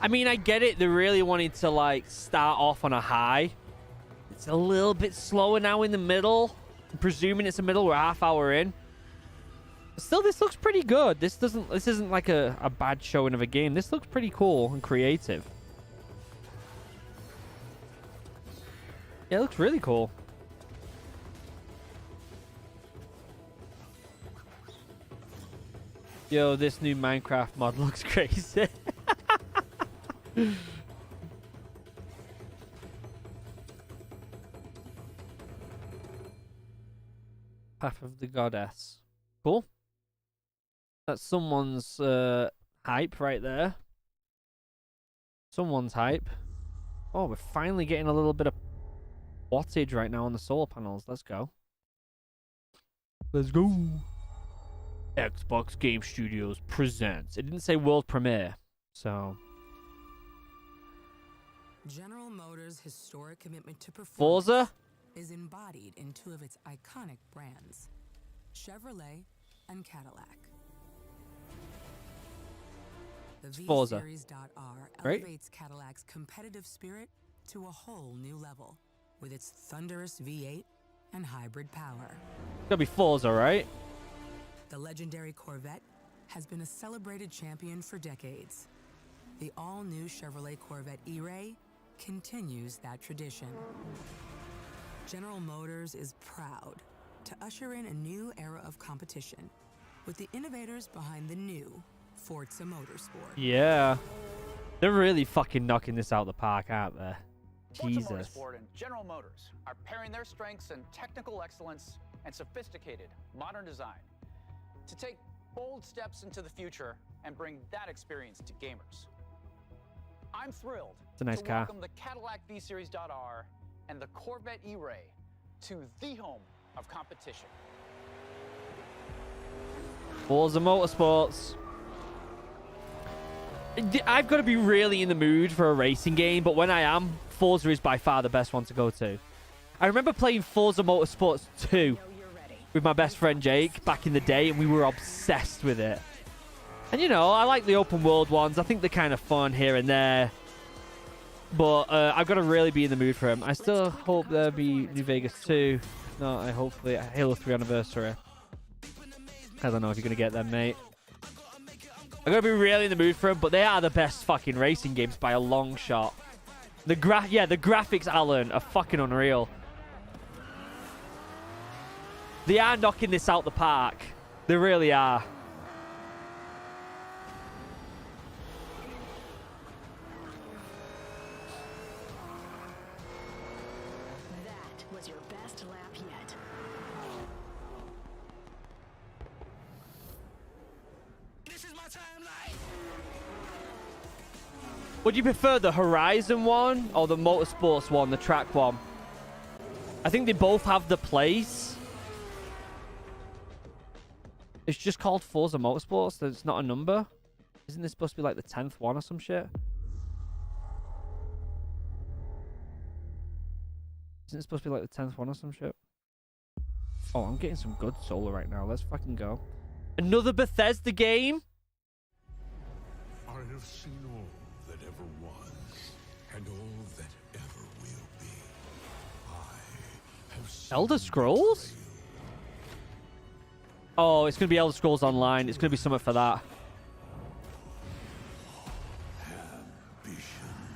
S1: I mean, I get it. They really wanted to, like, start off on a high. It's a little bit slower now in the middle. I'm presuming it's a middle. We're half hour in. But still, this looks pretty good. This isn't like a bad showing of a game. This looks pretty cool and creative. Yeah, it looks really cool. Yo, this new Minecraft mod looks crazy. Path of the Goddess. Cool. That's someone's hype right there. Someone's hype. Oh, we're finally getting a little bit of wattage right now on the solar panels. Let's go. Let's go. Xbox Game Studios presents. It didn't say world premiere, so.
S16: General Motors' historic commitment to performance
S1: Forza
S16: is embodied in two of its iconic brands, Chevrolet and Cadillac. The V-Series.R elevates Cadillac's competitive spirit to a whole new level with its thunderous V8 and hybrid power.
S1: It's gonna be Forza, right?
S16: The legendary Corvette has been a celebrated champion for decades. The all-new Chevrolet Corvette E-Ray continues that tradition. General Motors is proud to usher in a new era of competition with the innovators behind the new Forza Motorsport.
S1: Yeah. They're really fucking knocking this out of the park, aren't they? Jesus.
S17: Forza Motorsport and General Motors are pairing their strengths in technical excellence and sophisticated modern design to take bold steps into the future and bring that experience to gamers. I'm thrilled
S1: It's a nice
S17: to
S1: car.
S17: welcome the Cadillac V-Series.R and the Corvette E-Ray to the home of competition.
S1: Forza Motorsports. I've got to be really in the mood for a racing game, but when I am, Forza is by far the best one to go to. I remember playing Forza Motorsports 2 with my best friend Jake back in the day, and we were obsessed with it. And, you know, I like the open world ones. I think they're kind of fun here and there. But I've got to really be in the mood for them. I still hope there'll be New Vegas 2. If not, I hopefully Halo 3 Anniversary. I don't know if you're going to get them, mate. I'm going to be really in the mood for them, but they are the best fucking racing games by a long shot. The graphics, Alan, are fucking unreal. They are knocking this out the park. They really are.
S6: That was your best lap yet.
S11: This is my timeline.
S1: Would you prefer the Horizon one or the Motorsports one, the track one? I think they both have the place. It's just called Forza Motorsports. It's not a number. Isn't this supposed to be like the 10th one or some shit? Isn't it supposed to be like the 10th one or some shit? Oh, I'm getting some good solar right now. Let's fucking go. Another Bethesda game?
S10: I have seen all that ever was, and all that ever will be. I have seen
S1: Elder Scrolls? Oh, it's going to be Elder Scrolls Online. It's going to be something for that.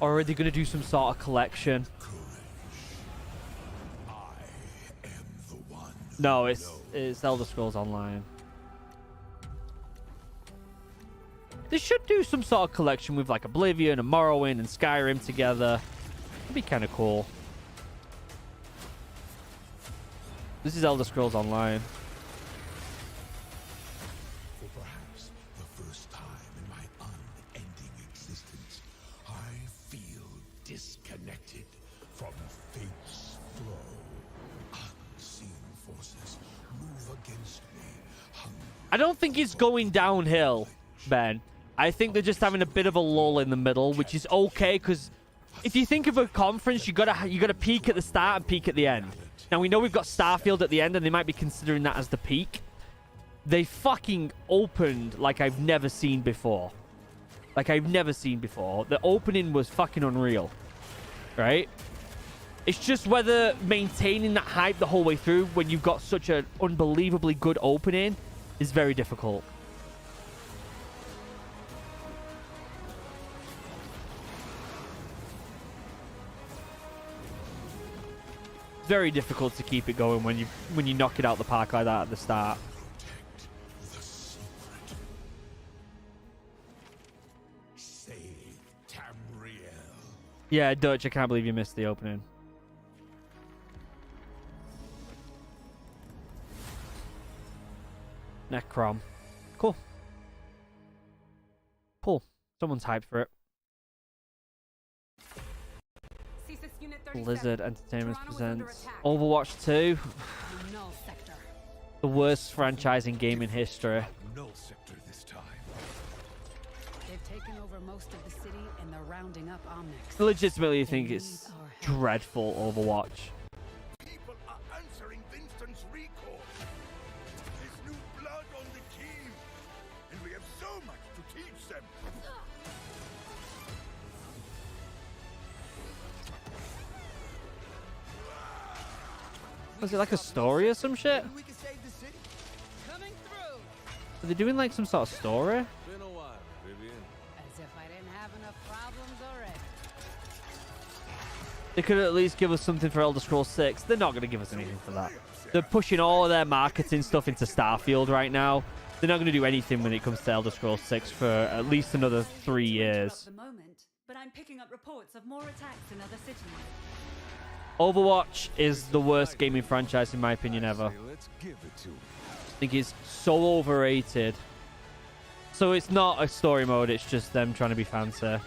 S1: Or are they going to do some sort of collection? No, it's Elder Scrolls Online. They should do some sort of collection with like Oblivion and Morrowind and Skyrim together. It'd be kind of cool. This is Elder Scrolls Online.
S10: For perhaps the first time in my unending existence, I feel disconnected from fate's flow. Unseen forces move against me.
S1: I don't think it's going downhill, Ben. I think they're just having a bit of a lull in the middle, which is okay, because if you think of a conference, you gotta peak at the start and peak at the end. Now we know we've got Starfield at the end, and they might be considering that as the peak. They fucking opened like I've never seen before. Like I've never seen before. The opening was fucking unreal, right? It's just whether maintaining that hype the whole way through when you've got such an unbelievably good opening is very difficult. Very difficult to keep it going when you knock it out the park like that at the start. Yeah, Dutch, I can't believe you missed the opening. Necrom. Cool. Cool. Someone's hyped for it. Blizzard Entertainment presents Overwatch 2. The worst franchise in gaming history.
S10: Null sector this time.
S14: They've taken over most of the city and they're rounding up Omnics.
S1: I legitimately think it's dreadful Overwatch.
S4: People are answering Vincent's recall. There's new blood on the team, and we have so much to teach them.
S1: Was it like a story or some shit?
S4: We can save the city.
S14: Coming through.
S1: Are they doing like some sort of story?
S14: Been a while, Vivian. As if I didn't have enough problems already.
S1: They could at least give us something for Elder Scrolls 6. They're not going to give us anything for that. They're pushing all of their marketing stuff into Starfield right now. They're not going to do anything when it comes to Elder Scrolls 6 for at least another 3 years.
S18: At the moment, but I'm picking up reports of more attacks in other cities.
S1: Overwatch is the worst gaming franchise in my opinion ever.
S10: Let's give it to him.
S1: I think it's so overrated. So it's not a story mode, it's just them trying to be fancy.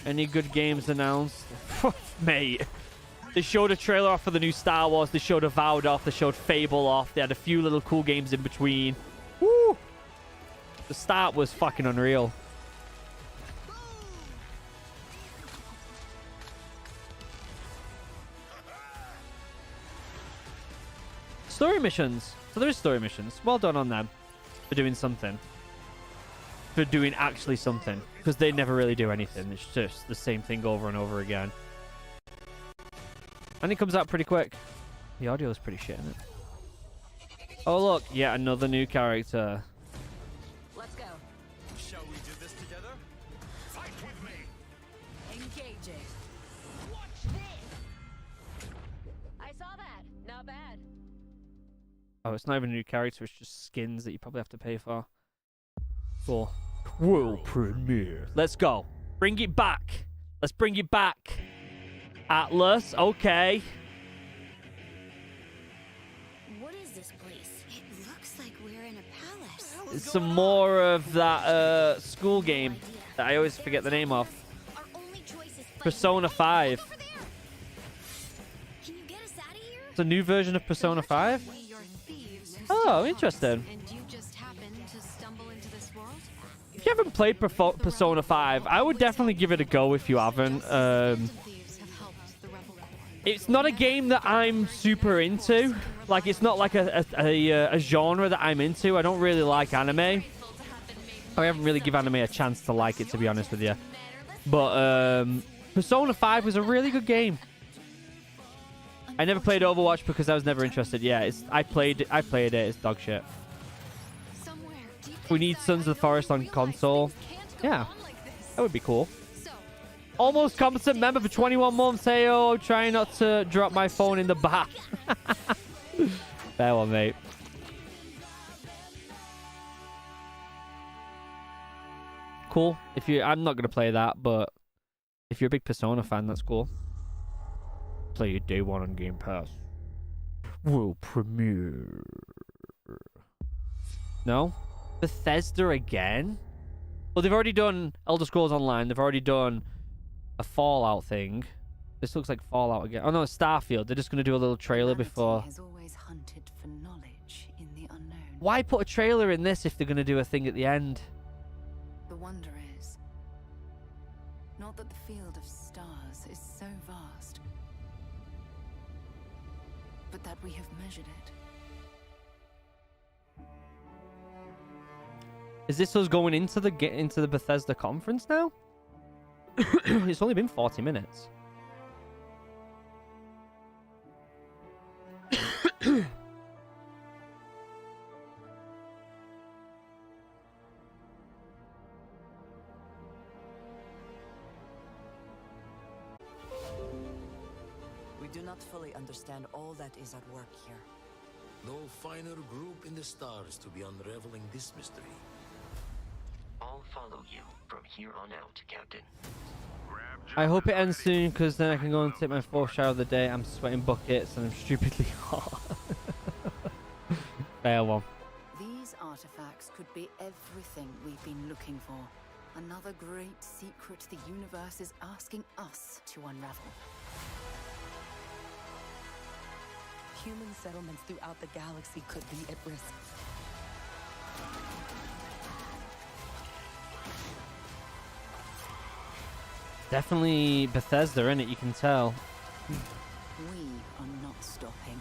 S1: Any good games announced? Mate. They showed a trailer off for the new Star Wars, they showed Avowed off, they showed Fable off, they had a few little cool games in between. Woo! The start was fucking unreal. Story missions. So there is story missions. Well done on them for doing something. For doing actually something. Because they never really do anything. It's just the same thing over and over again. And it comes out pretty quick. The audio is pretty shit, isn't it? Oh look, yet another new character.
S14: Let's go.
S10: Shall we do this together? Fight with me.
S14: Engaging.
S6: Watch this. I saw that. Not bad.
S1: Oh, it's not even a new character, it's just skins that you probably have to pay for. Cool. World premiere. Let's go. Bring it back. Let's bring it back. Atlas, okay.
S6: What is this place? It looks like we're in a palace.
S1: It's some more of that school game that I always forget the name of. Persona 5.
S6: Can you get us out of here?
S1: It's a new version of Persona 5? Oh, interesting.
S6: And you just happened to stumble into this world?
S1: If you haven't played Persona 5, I would definitely give it a go if you haven't. It's not a game that I'm super into. Like, it's not like a genre that I'm into. I don't really like anime. I haven't really given anime a chance to like it, to be honest with you. But Persona 5 was a really good game. I never played Overwatch because I was never interested. Yeah, I played it. It's dog shit. We need Sons of the Forest on console. Yeah, that would be cool. Almost competent member for 21 months. Hey, oh, trying not to drop my phone in the bath. Fair one, mate. Cool. I'm not gonna play that, but if you're a big Persona fan, that's cool. Play your day one on Game Pass. World premiere. No? Bethesda again? Well, they've already done Elder Scrolls Online. They've already done a Fallout thing. This looks like Fallout again. Oh no, it's Starfield. They're just gonna do a little trailer before.
S14: Has always hunted for knowledge in the unknown.
S1: Why put a trailer in this if they're gonna do a thing at the end?
S14: The wonder is not that the field of stars is so vast, but that we have measured it.
S1: Is this us going into the Bethesda conference now? It's only been 40 minutes.
S19: We do not fully understand all that is at work here.
S20: No finer group in the stars to be unraveling this mystery.
S21: I'll follow you from here on out, Captain.
S1: I hope it ends soon, because then I can go and take my 4th shower of the day. I'm sweating buckets and I'm stupidly hot. Fair one.
S14: These artifacts could be everything we've been looking for. Another great secret the universe is asking us to unravel.
S19: Human settlements throughout the galaxy could be at risk.
S1: Definitely Bethesda, innit? You can tell.
S14: We are not stopping.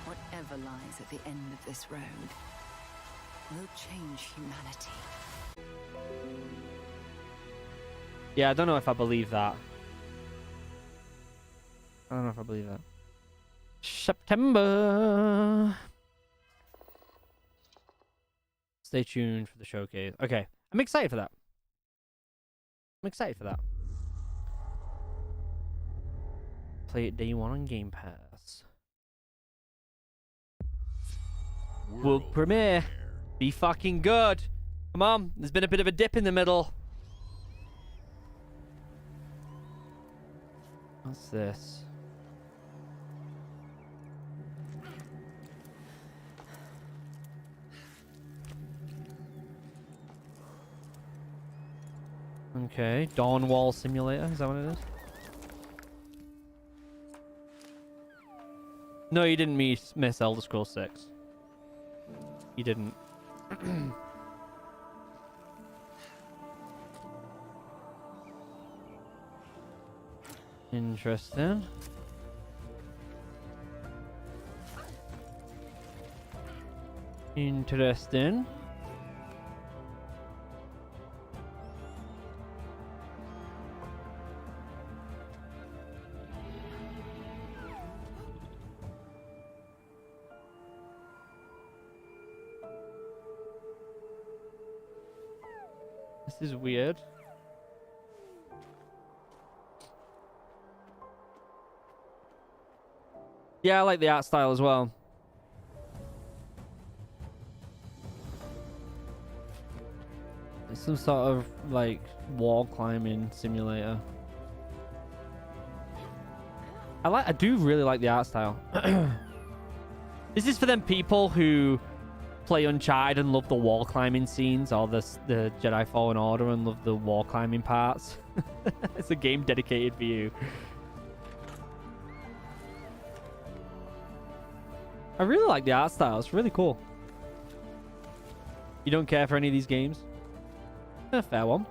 S14: Whatever lies at the end of this road will change humanity.
S1: Yeah, I don't know if I believe that. I don't know if I believe that. September. Stay tuned for the showcase. Okay, I'm excited for that. I'm excited for that. Play it day one on Game Pass. World premiere. Be fucking good. Come on, there's been a bit of a dip in the middle. What's this? Okay, Dawn Wall Simulator, is that what it is? No, you didn't miss Elder Scrolls 6. You didn't. Interesting. Interesting. This is weird. Yeah, I like the art style as well. It's some sort of like wall climbing simulator. I do really like the art style. This is for them people who play Uncharted and love the wall climbing scenes, or the Jedi Fallen Order and love the wall climbing parts. It's a game dedicated for you. I really like the art style. It's really cool. You don't care for any of these games? Fair one.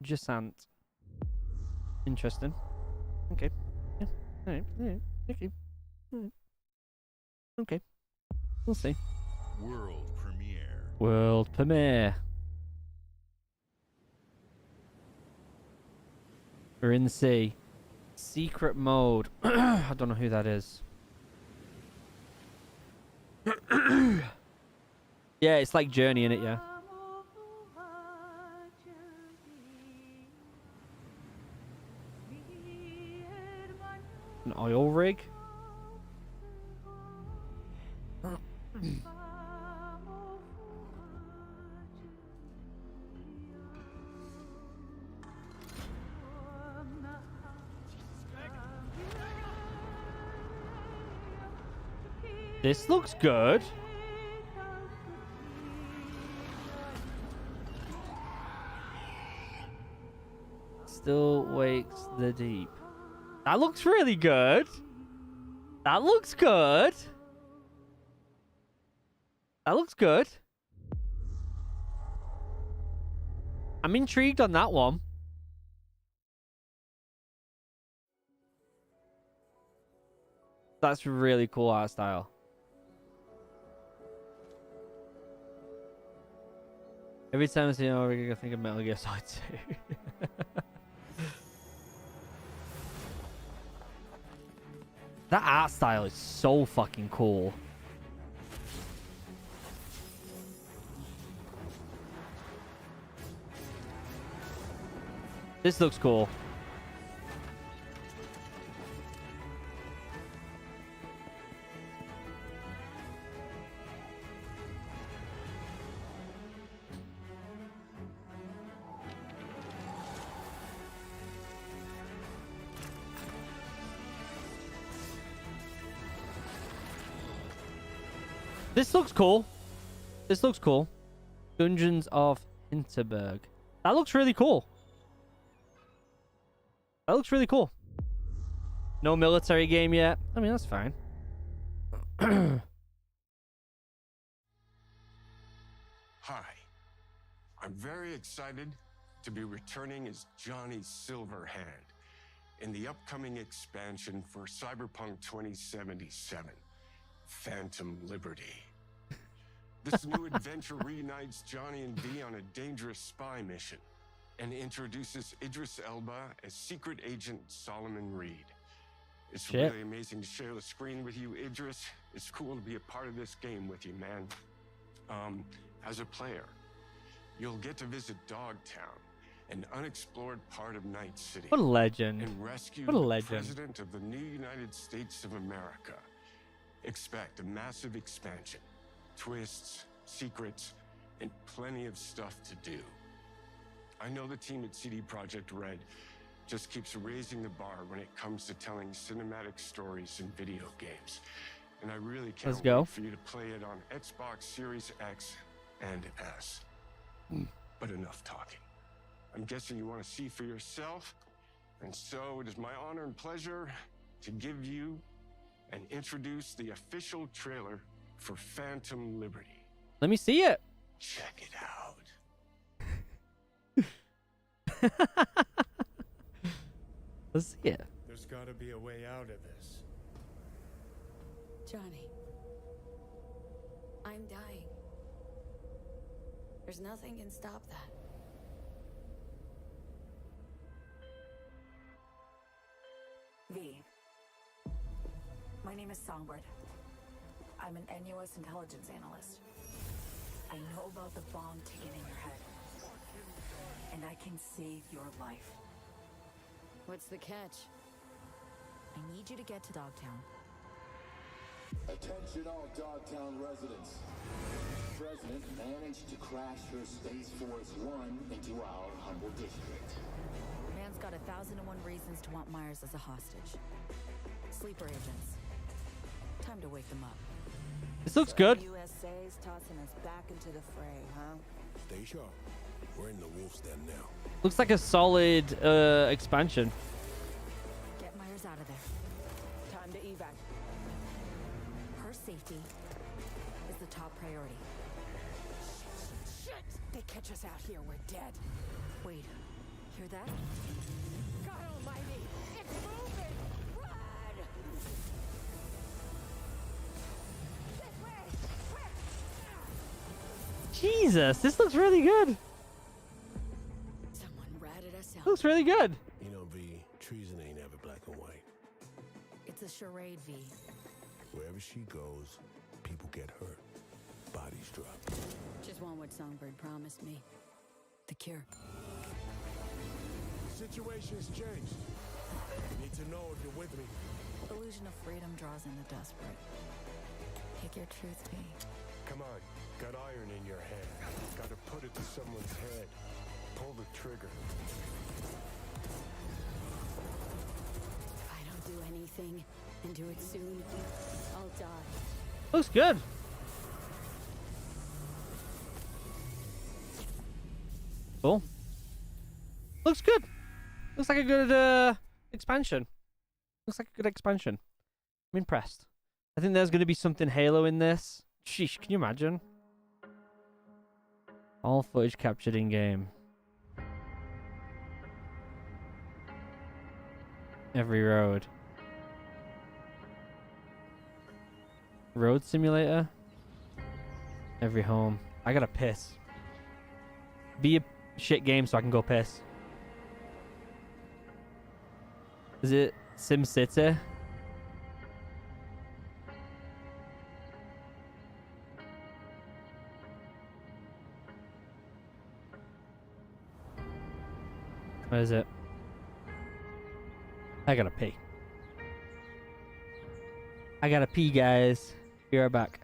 S1: Jusant. Interesting. Okay. Yeah. All right. All right. Okay. All right. Okay. We'll see.
S10: World premiere.
S1: World premiere. We're in the sea. Secret mode. I don't know who that is. Yeah, it's like Journey in it, yeah. An oil rig? This looks good. Still wakes the deep. That looks really good. That looks good. That looks good. I'm intrigued on that one. That's really cool art style. Every time I see an rig, I think of Metal Gear Solid 2. That art style is so fucking cool. This looks cool. This looks cool. This looks cool. Dungeons of Hinterberg. That looks really cool. That looks really cool. No military game yet. I mean, that's fine.
S2: Hi. I'm very excited to be returning as Johnny Silverhand in the upcoming expansion for Cyberpunk 2077, Phantom Liberty. This new adventure reunites Johnny and V on a dangerous spy mission and introduces Idris Elba as Secret Agent Solomon Reed. It's really amazing to share the screen with you, Idris. It's cool to be a part of this game with you, man. As a player, you'll get to visit Dogtown, an unexplored part of Night City.
S1: What a legend.
S2: And rescue
S1: What a
S2: the
S1: legend.
S2: President of the new United States of America. Expect a massive expansion, twists, secrets, and plenty of stuff to do. I know the team at CD Projekt Red just keeps raising the bar when it comes to telling cinematic stories in video games. And I really can't wait for you to play it on Xbox Series X and S. But enough talking. I'm guessing you want to see for yourself. And so it is my honor and pleasure to give you and introduce the official trailer for Phantom Liberty.
S1: Let me see it.
S2: Check it out.
S1: Let's see it.
S22: There's got to be a way out of this.
S19: Johnny, I'm dying. There's nothing can stop that.
S23: V. My name is Songbird. I'm an NUS intelligence analyst. I know about the bomb ticking in your head. And I can save your life.
S19: What's the catch? I need you to get to Dogtown.
S24: Attention all Dogtown residents. The President managed to crash your Space Force One into our humble district.
S19: Man's got 1,001 reasons to want Myers as a hostage. Sleeper agents. Time to wake them up.
S1: This looks good.
S23: USA's tossing us back into the fray, huh?
S10: Stay sharp. We're in the wolf's den now.
S1: Looks like a solid expansion.
S19: Get Myers out of there.
S23: Time to evac.
S19: Her safety is the top priority.
S23: Shit! They catch us out here, we're dead.
S19: Wait, hear that?
S23: God almighty! It's moving! Run! This way! Quick!
S1: Jesus, this looks really good.
S23: Someone ratted us out.
S1: Looks really good.
S3: You know, V, treason ain't ever black and white.
S23: It's a charade, V.
S3: Wherever she goes, people get hurt. Bodies drop.
S23: Just want what Songbird promised me. The cure.
S3: The situation's changed. Need to know if you're with me.
S23: Illusion of freedom draws in the desperate. Pick your truth, V.
S2: Come on, got iron in your hand. Gotta put it to someone's head. Pull the trigger.
S23: If I don't do anything, and do it soon, I'll die.
S1: Looks good. Cool. Looks good. Looks like a good expansion. Looks like a good expansion. I'm impressed. I think there's going to be something Halo in this. Sheesh, can you imagine? All footage captured in game. Every road. Road simulator. Every home. I gotta piss. Be a shit game so I can go piss. Is it Sim City? What is it? I gotta pee. I gotta pee, guys. Be right back.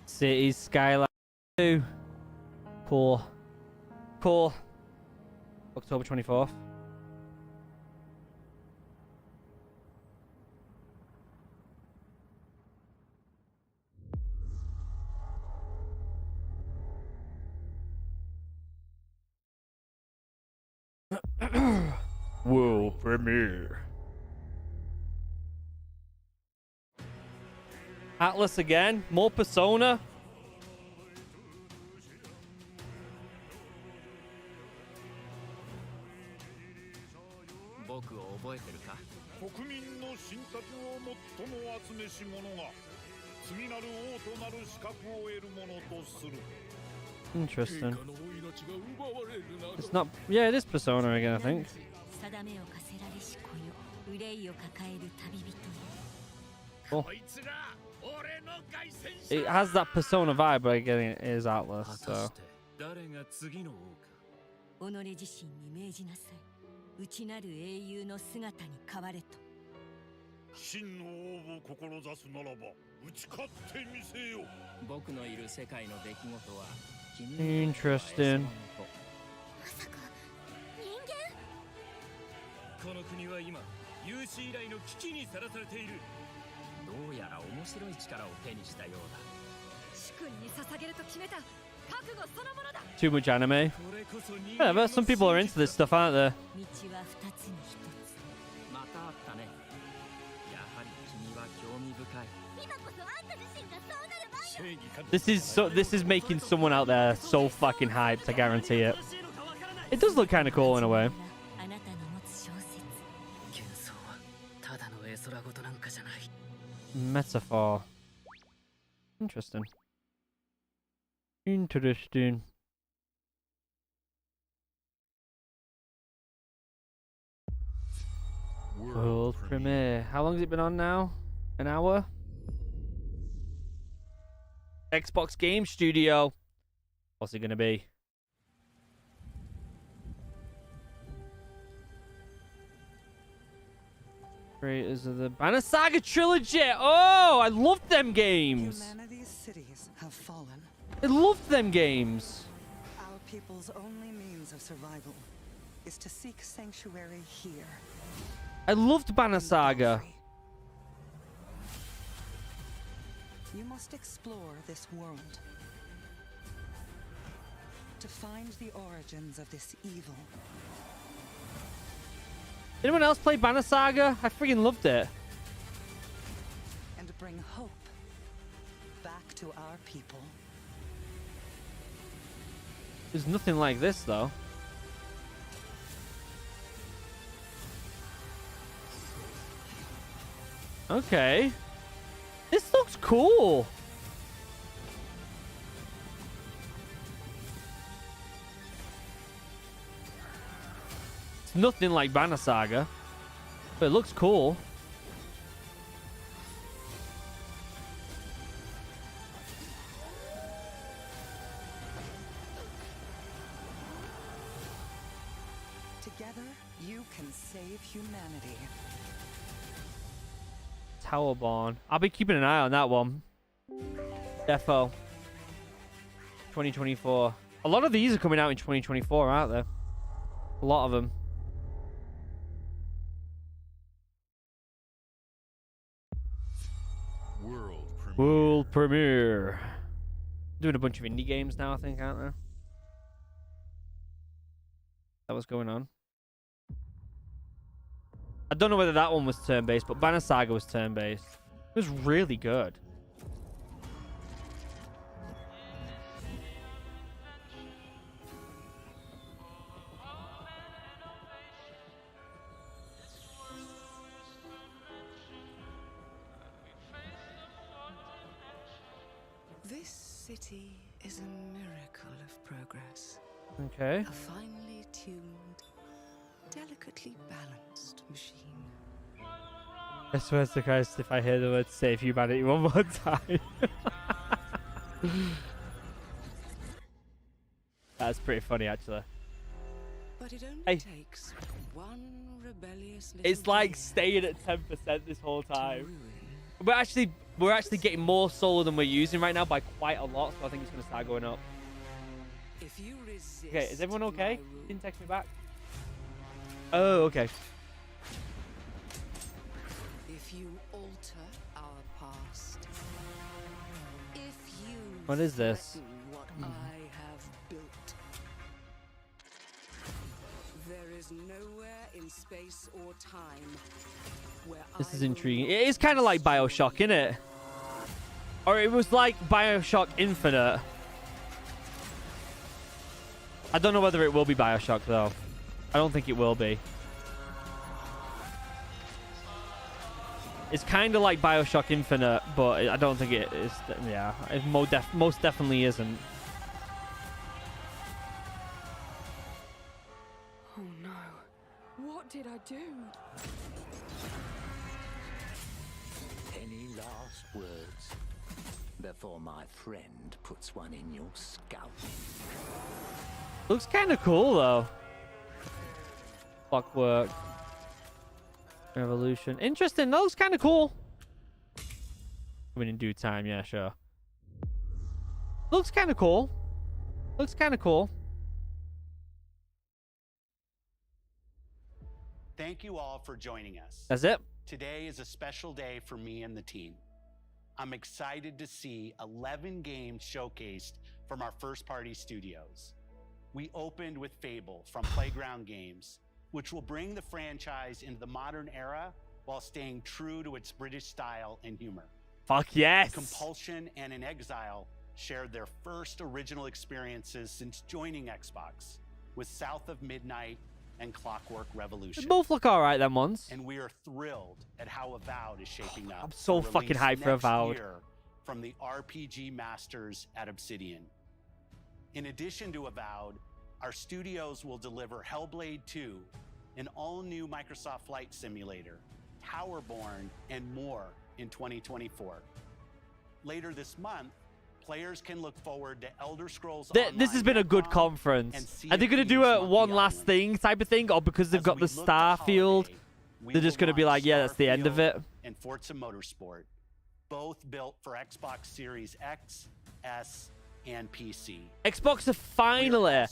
S1: Cities Skyline 2. Cool. Cool. October 24th. World premiere. Atlas again? More Persona? Interesting. It's not. Yeah, it is Persona again, I think. Cool. It has that Persona vibe, but again, it is Atlas, so.
S23: 己自身に命じなさい。内なる英雄の姿に変われと。
S4: 真の王を志すならば打ち勝ってみせよ。
S7: 僕のいる世界の出来事は
S1: Interesting.
S23: まさか人間？
S7: この国は今有史以来の危機にさらされている。どうやら面白い力を手にしたようだ。
S23: 主君に捧げると決めた。覚悟そのものだ。
S1: Too much anime. Yeah, but some people are into this stuff, aren't they?
S23: 道は二つに一つ。
S7: またあったね。やはり君は興味深い。
S23: 今こそあんた自身がそうなる前よ。
S1: This is making someone out there so fucking hyped, I guarantee it. It does look kind of cool in a way.
S23: あなたの持つ小説。
S7: 幻想はただの絵空事なんかじゃない。
S1: Metaphor. Interesting. Interesting. World premiere. How long has it been on now? An hour? Xbox Game Studio. What's it gonna be? Creators of the Banner Saga trilogy. Oh, I loved them games.
S5: Humanity's cities have fallen.
S1: I loved them games.
S5: Our people's only means of survival is to seek sanctuary here.
S1: I loved Banner Saga.
S5: You must explore this world to find the origins of this evil.
S1: Anyone else play Banner Saga? I freaking loved it.
S5: And bring hope back to our people.
S1: There's nothing like this though. Okay. This looks cool. It's nothing like Banner Saga, but it looks cool.
S5: Together, you can save humanity.
S1: Towerborn. I'll be keeping an eye on that one. Defo. 2024. A lot of these are coming out in 2024, aren't there? A lot of them. World premiere. Doing a bunch of indie games now, I think, aren't they? That was going on. I don't know whether that one was turn-based, but Banner Saga was turn-based. It was really good.
S5: This city is a miracle of progress.
S1: Okay.
S5: A finely tuned, delicately balanced machine.
S1: I swear to Christ, if I hear the word save humanity one more time. That's pretty funny, actually.
S5: But it only
S1: Hey.
S5: takes one rebellious little
S1: It's like staying at 10% this whole time. We're actually getting more solar than we're using right now by quite a lot, so I think it's going to start going up.
S5: If you resist
S1: Okay, is everyone okay?
S5: my rule-
S1: Didn't text me back. Oh, okay.
S5: If you alter our past, if you
S1: What is this?
S5: threaten what I have built, there is nowhere in space or time where
S1: This
S5: I
S1: is
S5: will
S1: intriguing. It is kind of like BioShock, isn't it? Or it was like BioShock Infinite. I don't know whether it will be BioShock, though. I don't think it will be. It's kind of like BioShock Infinite, but I don't think it is. Yeah, it most definitely isn't.
S14: Oh no. What did I do?
S8: Any last words before my friend puts one in your scalp?
S1: Looks kind of cool, though. Clockwork Revolution. Interesting. That looks kind of cool. I mean, in due time, yeah, sure. Looks kind of cool. Looks kind of cool.
S9: Thank you all for joining us.
S1: That's it.
S9: Today is a special day for me and the team. I'm excited to see 11 games showcased from our first-party studios. We opened with Fable from Playground Games, which will bring the franchise into the modern era while staying true to its British style and humor.
S1: Fuck yes.
S9: Compulsion and In Exile shared their first original experiences since joining Xbox with South of Midnight and Clockwork Revolution.
S1: They both look alright, them ones.
S9: And we are thrilled at how Avowed is shaping up.
S1: I'm so
S9: for
S1: fucking
S9: release
S1: hyped for
S9: next
S1: Avowed.
S9: year from the RPG masters at Obsidian. In addition to Avowed, our studios will deliver Hellblade 2 an all-new Microsoft Flight Simulator, Towerborn, and more in 2024. Later this month, players can look forward to Elder Scrolls Online.
S1: This has been a good conference. Are they going to do a one last thing type of thing? Or because they've got the Starfield, they're just going to be like, yeah, that's the end of it?
S9: And Forza Motorsport, both built for Xbox Series X, S, and PC.
S1: Xbox are finally,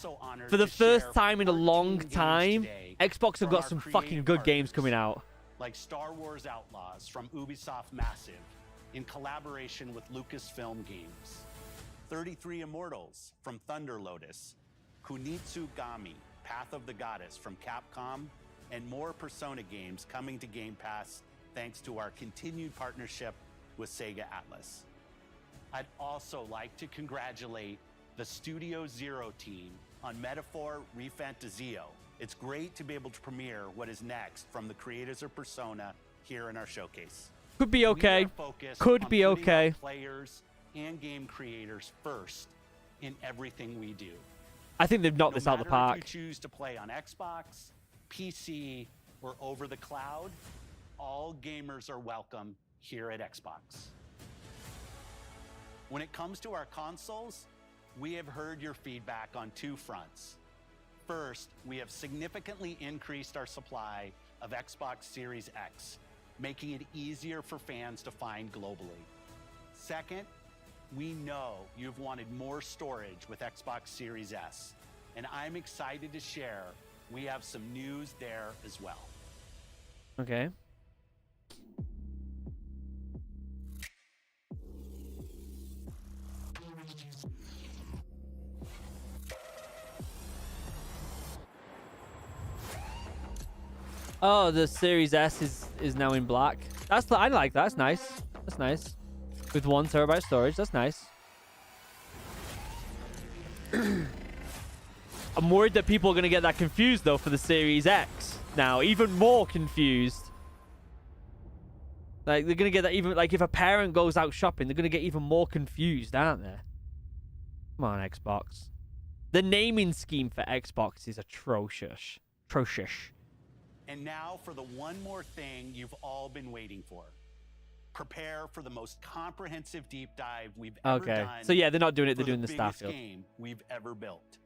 S1: for the first time in a long time, Xbox have got some fucking good games coming out.
S9: Like Star Wars Outlaws from Ubisoft Massive, in collaboration with Lucasfilm Games. 33 Immortals from Thunder Lotus. Kunitsu Gami, Path of the Goddess from Capcom, and more Persona games coming to Game Pass thanks to our continued partnership with Sega Atlas. I'd also like to congratulate the Studio Zero team on Metaphor Refantazio. It's great to be able to premiere what is next from the creators of Persona here in our showcase.
S1: Could be okay. Could be okay.
S9: Players and game creators first in everything we do.
S1: I think they've knocked this out of the park.
S9: If you choose to play on Xbox, PC, or over the cloud, all gamers are welcome here at Xbox. When it comes to our consoles, we have heard your feedback on two fronts. First, we have significantly increased our supply of Xbox Series X, making it easier for fans to find globally. Second, we know you've wanted more storage with Xbox Series S, and I'm excited to share we have some news there as well.
S1: Okay. Oh, the Series S is now in black. I like that. That's nice. That's nice. With 1 terabyte storage. That's nice. I'm worried that people are going to get that confused though for the Series X now. Even more confused. Like they're going to get that even like if a parent goes out shopping, they're going to get even more confused, aren't they? Come on, Xbox. The naming scheme for Xbox is atrocious. Atrocious.
S9: And now for the one more thing you've all been waiting for. Prepare for the most comprehensive deep dive we've ever done.
S1: So yeah, they're not doing it. They're doing the
S9: biggest
S1: Starfield
S9: game we've ever built.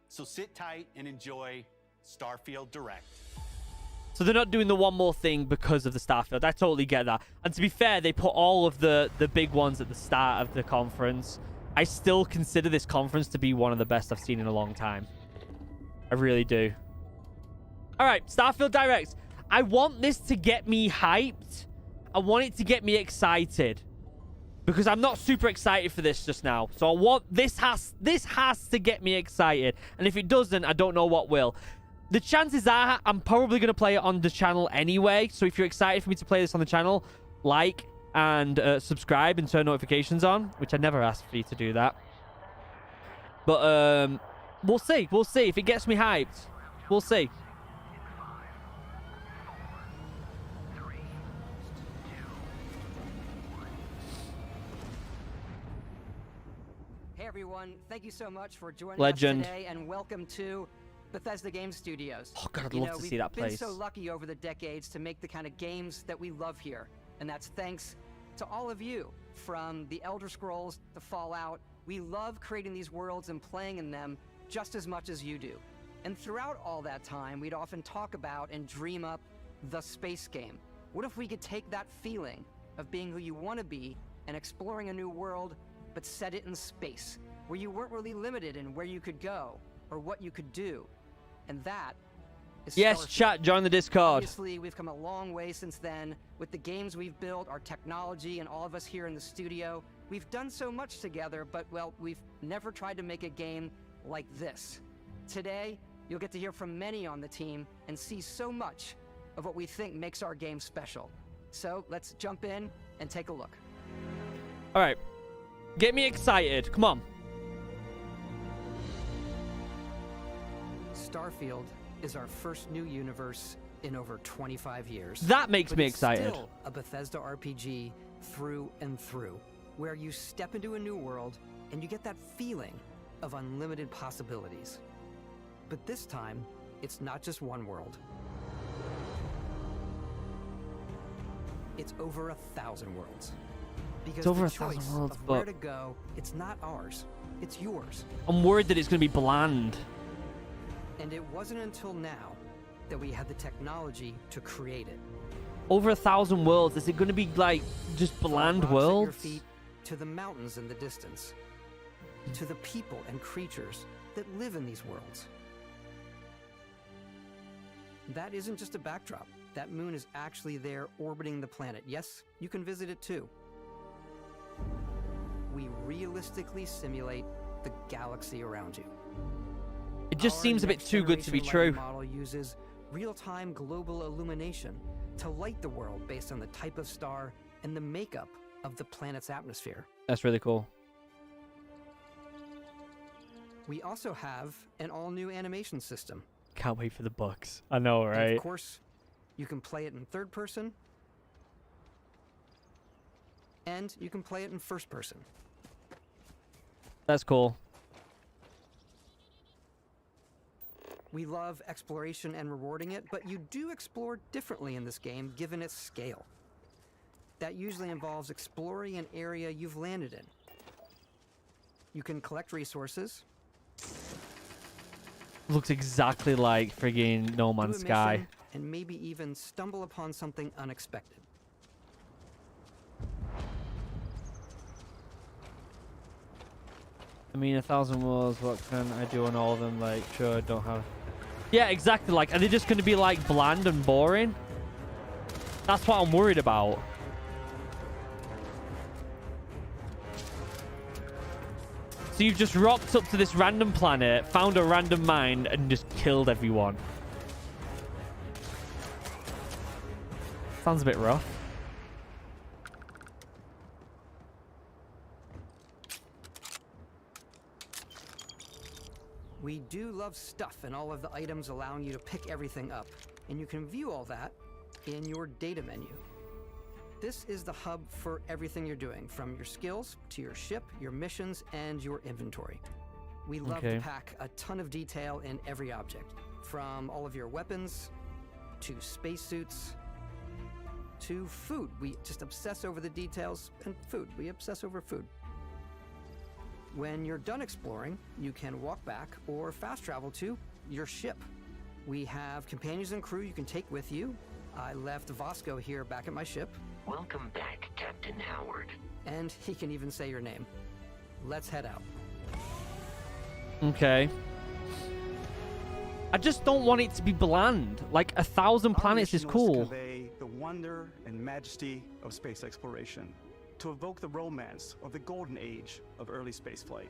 S9: So sit tight and enjoy Starfield Direct.
S1: So they're not doing the one more thing because of the Starfield. I totally get that. And to be fair, they put all of the big ones at the start of the conference. I still consider this conference to be one of the best I've seen in a long time. I really do. All right, Starfield Direct. I want this to get me hyped. I want it to get me excited. Because I'm not super excited for this just now. So I want this has to get me excited. And if it doesn't, I don't know what will. The chances are I'm probably going to play it on the channel anyway. So if you're excited for me to play this on the channel, like and subscribe and turn notifications on. Which I never asked for you to do that. But we'll see. We'll see. If it gets me hyped, we'll see.
S12: Hey everyone, thank you so much for joining
S1: Legend.
S12: us today, and welcome to Bethesda Game Studios.
S1: Oh god, I'd love to see that place.
S12: We've been so lucky over the decades to make the kind of games that we love here, and that's thanks to all of you. From the Elder Scrolls to Fallout, we love creating these worlds and playing in them just as much as you do. And throughout all that time, we'd often talk about and dream up the space game. What if we could take that feeling of being who you want to be and exploring a new world, but set it in space, where you weren't really limited in where you could go or what you could do? And that is
S1: yes,
S12: Starfield.
S1: chat, join the Discord.
S12: Obviously, we've come a long way since then with the games we've built, our technology, and all of us here in the studio. We've done so much together, but, well, we've never tried to make a game like this. Today, you'll get to hear from many on the team and see so much of what we think makes our game special. So, let's jump in and take a look.
S1: All right. Get me excited. Come on.
S12: Starfield is our first new universe in over 25 years.
S1: That makes
S12: But
S1: me
S12: it's
S1: excited.
S12: Still a Bethesda RPG through and through, where you step into a new world and you get that feeling of unlimited possibilities. But this time, it's not just one world. it's over 1,000 worlds. Because
S1: It's over
S12: the
S1: 1,000
S12: choice
S1: worlds,
S12: of
S1: but
S12: where to go, it's not ours. It's yours.
S1: I'm worried that it's going to be bland.
S12: And it wasn't until now that we had the technology to create it.
S1: Over 1,000 worlds. Is it going to be like just bland
S12: From rocks at your
S1: worlds?
S12: feet, to the mountains in the distance, to the people and creatures that live in these worlds. That isn't just a backdrop. That moon is actually there orbiting the planet. Yes, you can visit it too. We realistically simulate the galaxy around you.
S1: It just seems a bit too good to be true.
S12: The model uses real-time global illumination to light the world based on the type of star and the makeup of the planet's atmosphere.
S1: That's really cool.
S12: We also have an all-new animation system.
S1: Can't wait for the bugs. I know,
S12: And
S1: right?
S12: of course, you can play it in third person, and you can play it in first person.
S1: That's cool.
S12: We love exploration and rewarding it, but you do explore differently in this game given its scale. That usually involves exploring an area you've landed in. You can collect resources.
S1: Looks exactly like friggin' No
S12: do
S1: Man's
S12: a
S1: Sky.
S12: mission, and maybe even stumble upon something unexpected.
S1: I mean, 1,000 worlds, what can I do on all of them? Like, sure, I don't have... Yeah, exactly. Like, are they just going to be, like, bland and boring? That's what I'm worried about. So you've just rocked up to this random planet, found a random mine, and just killed everyone. Sounds a bit rough.
S12: We do love stuff and all of the items allowing you to pick everything up, and you can view all that in your data menu. This is the hub for everything you're doing, from your skills to your ship, your missions, and your inventory. We love to pack a ton of detail in every object, from all of your weapons to spacesuits to food. We just obsess over the details, and food. We obsess over food. When you're done exploring, you can walk back or fast travel to your ship. We have companions and crew you can take with you. I left Vasco here back at my ship.
S21: Welcome back, Captain Howard.
S12: And he can even say your name. Let's head out.
S1: Okay. I just don't want it to be bland. Like, 1,000 planets is cool.
S13: To convey the wonder and majesty of space exploration, to evoke the romance of the golden age of early spaceflight.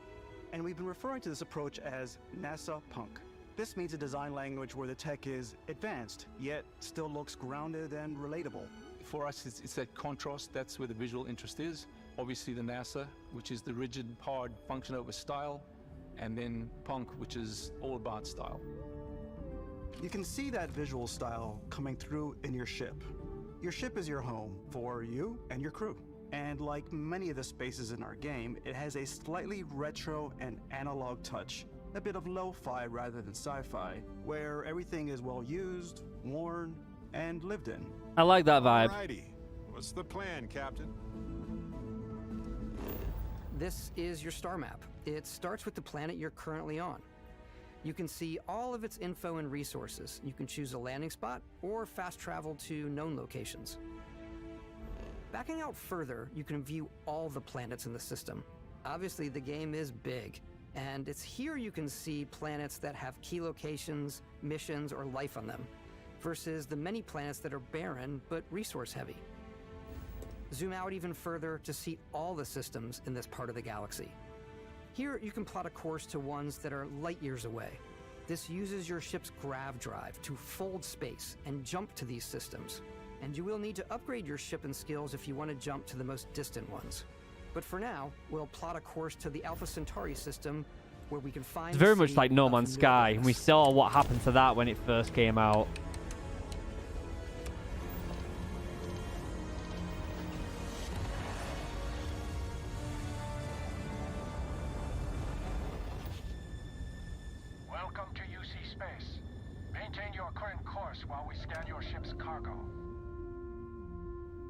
S13: And we've been referring to this approach as NASA Punk. This means a design language where the tech is advanced, yet still looks grounded and relatable.
S15: For us, it's that contrast. That's where the visual interest is. Obviously the NASA, which is the rigid, hard function over style, and then Punk, which is all about style.
S13: You can see that visual style coming through in your ship. Your ship is your home for you and your crew. And like many of the spaces in our game, it has a slightly retro and analog touch. A bit of lo-fi rather than sci-fi, where everything is well used, worn, and lived in.
S1: I like that vibe.
S16: Alrighty. What's the plan, Captain?
S12: This is your star map. It starts with the planet you're currently on. You can see all of its info and resources. You can choose a landing spot or fast travel to known locations. Backing out further, you can view all the planets in the system. Obviously, the game is big, and it's here you can see planets that have key locations, missions, or life on them, versus the many planets that are barren but resource-heavy. Zoom out even further to see all the systems in this part of the galaxy. Here, you can plot a course to ones that are light years away. This uses your ship's grav drive to fold space and jump to these systems. And you will need to upgrade your ship and skills if you want to jump to the most distant ones. But for now, we'll plot a course to the Alpha Centauri system, where we can find...
S1: It's very much like No Man's Sky, and we saw what happened to that when it first came out.
S17: Welcome to UC Space. Maintain your current course while we scan your ship's cargo.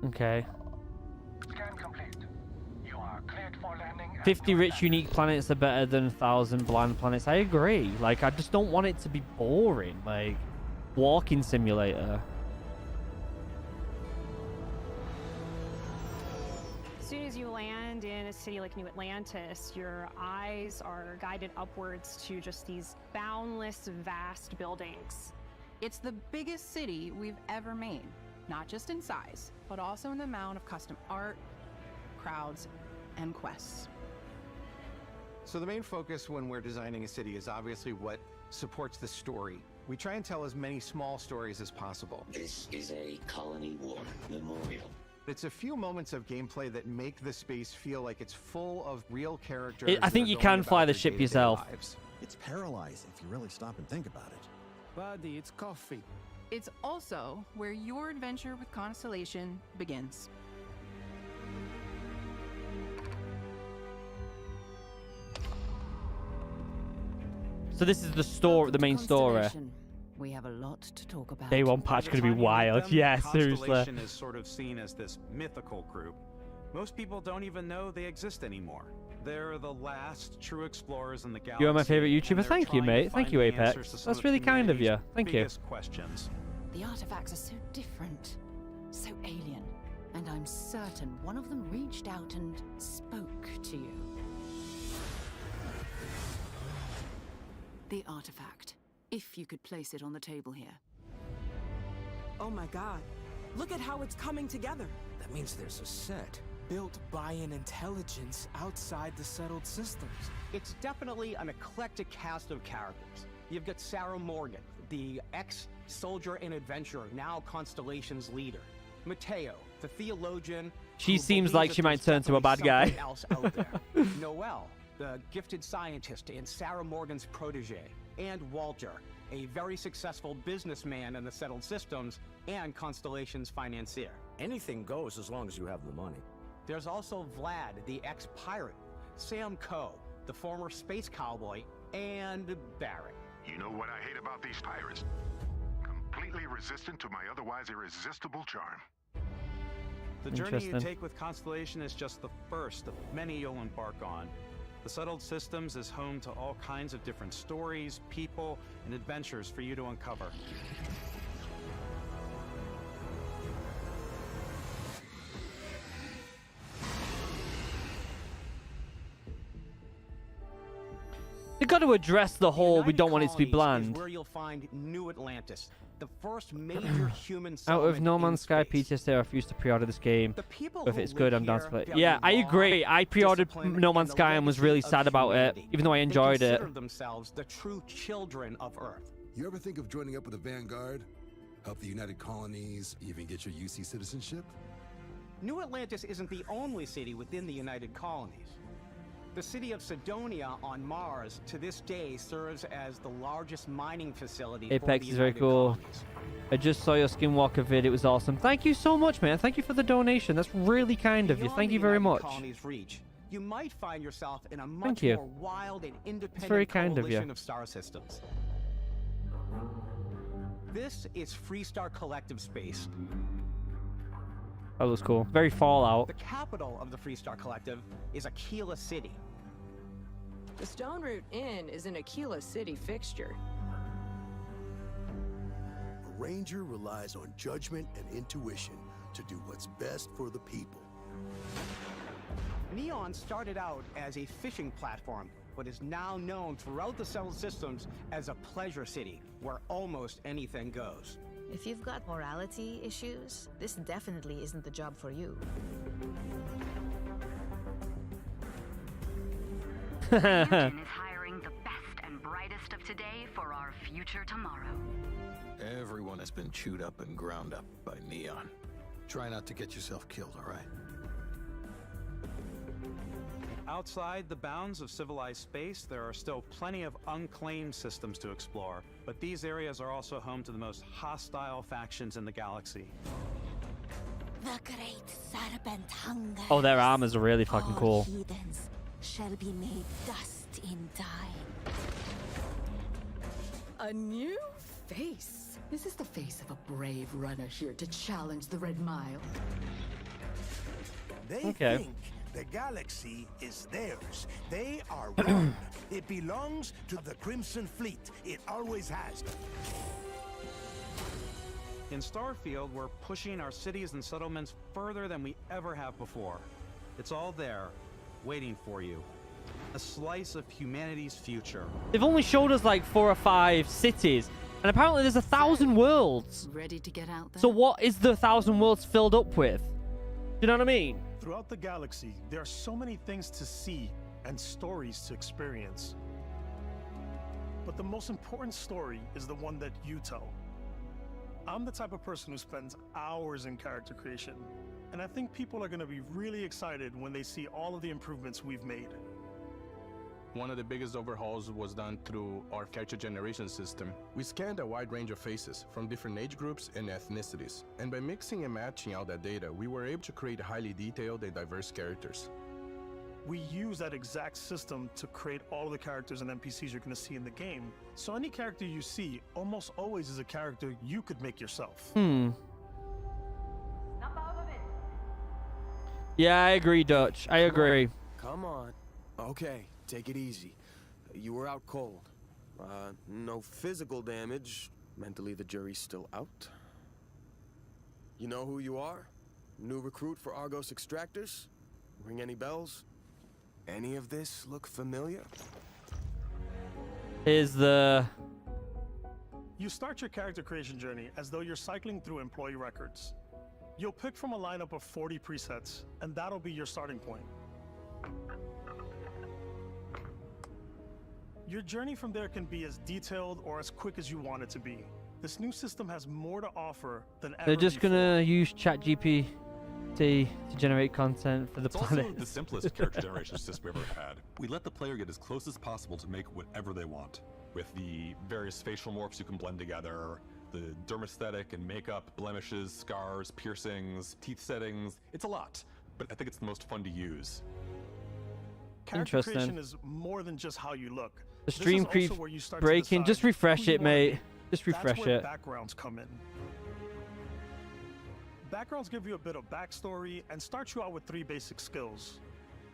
S1: Okay.
S17: Scan complete. You are cleared for landing.
S1: 50 rich, unique planets are better than 1,000 bland planets. I agree. Like, I just don't want it to be boring. Like, walking simulator.
S6: As soon as you land in a city like New Atlantis, your eyes are guided upwards to just these boundless, vast buildings.
S11: It's the biggest city we've ever made, not just in size, but also in the amount of custom art, crowds, and quests.
S18: So the main focus when we're designing a city is obviously what supports the story. We try and tell as many small stories as possible.
S8: This is a colony war memorial.
S18: It's a few moments of gameplay that make the space feel like it's full of real characters.
S1: I think you can fly the ship yourself.
S20: It's paralyzing if you really stop and think about it.
S13: Buddy, it's coffee.
S11: It's also where your adventure with Constellation begins.
S1: So this is the story, the main story.
S19: We have a lot to talk about.
S1: Day one patch going to be wild. Yeah, seriously.
S16: Constellation is sort of seen as this mythical group. Most people don't even know they exist anymore. They're the last true explorers in the galaxy.
S1: You're my favorite YouTuber. Thank you, mate. Thank you, Apex. That's really kind of you. Thank you.
S16: Questions.
S19: The artifacts are so different, so alien, and I'm certain one of them reached out and spoke to you. The artifact. If you could place it on the table here.
S25: Oh my god. Look at how it's coming together.
S26: That means there's a set built by an intelligence outside the settled systems.
S27: It's definitely an eclectic cast of characters. You've got Sarah Morgan, the ex-soldier and adventurer, now Constellation's leader. Mateo, the theologian.
S1: She seems like she might turn to a bad guy.
S27: Else out there. Noel, the gifted scientist and Sarah Morgan's protege. And Walter, a very successful businessman in the settled systems and Constellation's financier.
S26: Anything goes as long as you have the money.
S27: There's also Vlad, the ex-pirate, Sam Coe, the former space cowboy, and Barrett.
S17: You know what I hate about these pirates? Completely resistant to my otherwise irresistible charm.
S16: The journey you take with Constellation is just the first of many you'll embark on. The Settled Systems is home to all kinds of different stories, people, and adventures for you to uncover.
S1: They've got to address the whole we don't want it to be bland.
S27: Where you'll find New Atlantis, the first major human
S1: Out of No Man's Sky PTSD, I refuse to pre-order this game. But if it's good, I'm down to play it. Yeah, I agree. I pre-ordered No Man's Sky and was really sad about it, even though I enjoyed it.
S27: They consider themselves the true children of Earth.
S3: You ever think of joining up with the Vanguard? Help the United Colonies, even get your UC citizenship?
S27: New Atlantis isn't the only city within the United Colonies. The city of Sidonia on Mars to this day serves as the largest mining facility.
S1: Apex is very cool. I just saw your Skinwalker vid. It was awesome. Thank you so much, man. Thank you for the donation. That's really kind of you. Thank you very much.
S27: Reach, you might find yourself in a much more wild and independent
S1: very kind of you.
S27: of star systems. This is Freestar Collective Space.
S1: That was cool. Very Fallout.
S27: The capital of the Freestar Collective is Aquila City.
S28: The Stone Root Inn is an Aquila City fixture.
S4: A ranger relies on judgment and intuition to do what's best for the people.
S27: Neon started out as a fishing platform, but is now known throughout the settled systems as a pleasure city, where almost anything goes.
S29: If you've got morality issues, this definitely isn't the job for you.
S30: Origin is hiring the best and brightest of today for our future tomorrow.
S31: Everyone has been chewed up and ground up by Neon. Try not to get yourself killed, all right?
S16: Outside the bounds of civilized space, there are still plenty of unclaimed systems to explore, but these areas are also home to the most hostile factions in the galaxy.
S32: The great serpent hunger.
S1: Oh, their armors are really fucking cool.
S32: Heathens shall be made dust in time.
S28: A new face. Is this the face of a brave runner here to challenge the Red Mile?
S4: They
S1: Okay.
S4: think the galaxy is theirs. They are wrong. It belongs to the Crimson Fleet. It always has.
S16: In Starfield, we're pushing our cities and settlements further than we ever have before. It's all there, waiting for you. A slice of humanity's future.
S1: They've only showed us like 4 or 5 cities, and apparently there's 1,000 worlds.
S19: Ready to get out there?
S1: So what is the 1,000 worlds filled up with? Do you know what I mean?
S2: Throughout the galaxy, there are so many things to see and stories to experience. But the most important story is the one that you tell. I'm the type of person who spends hours in character creation, and I think people are going to be really excited when they see all of the improvements we've made.
S5: One of the biggest overhauls was done through our character generation system. We scanned a wide range of faces from different age groups and ethnicities, and by mixing and matching all that data, we were able to create highly detailed and diverse characters.
S2: We use that exact system to create all of the characters and NPCs you're going to see in the game. So any character you see almost always is a character you could make yourself.
S1: Yeah, I agree, Dutch. I agree.
S26: Come on. Okay, take it easy. You were out cold. No physical damage. Mentally, the jury's still out. You know who you are? New recruit for Argos Extractors? Ring any bells? Any of this look familiar?
S1: Here's the...
S2: You start your character creation journey as though you're cycling through employee records. You'll pick from a lineup of 40 presets, and that'll be your starting point. Your journey from there can be as detailed or as quick as you want it to be. This new system has more to offer than ever
S1: They're just
S2: before.
S1: gonna use ChatGPT to generate content for the
S7: It's
S1: planet.
S7: also the simplest character generation system we've ever had. We let the player get as close as possible to make whatever they want. With the various facial morphs you can blend together, the dermesthetic and makeup, blemishes, scars, piercings, teeth settings. It's a lot, but I think it's the most fun to use.
S2: Character creation is more than just how you look.
S1: The
S2: This
S1: stream
S2: is also
S1: keeps
S2: where you start to
S1: breaking.
S2: decide
S1: Just refresh
S2: who you
S1: it,
S2: wanna
S1: mate.
S2: be.
S1: Just refresh
S2: That's where
S1: it.
S2: backgrounds come in. Backgrounds give you a bit of backstory and start you out with 3 basic skills.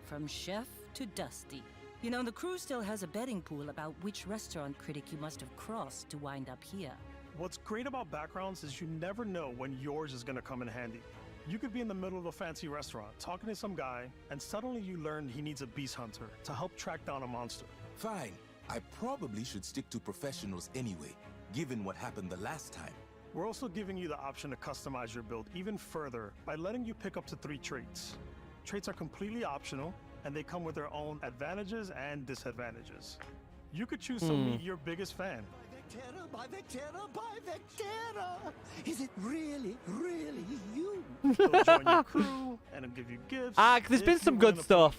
S9: From chef to dusty. You know, the crew still has a betting pool about which restaurant critic you must have crossed to wind up here.
S2: What's great about backgrounds is you never know when yours is going to come in handy. You could be in the middle of a fancy restaurant talking to some guy, and suddenly you learn he needs a beast hunter to help track down a monster.
S10: Fine. I probably should stick to professionals anyway, given what happened the last time.
S2: We're also giving you the option to customize your build even further by letting you pick up to 3 traits. Traits are completely optional, and they come with their own advantages and disadvantages. You could choose to meet your biggest fan.
S4: By Vectera! Is it really, really you?
S2: They'll join your crew and it'll give you gifts.
S1: There's been some good stuff.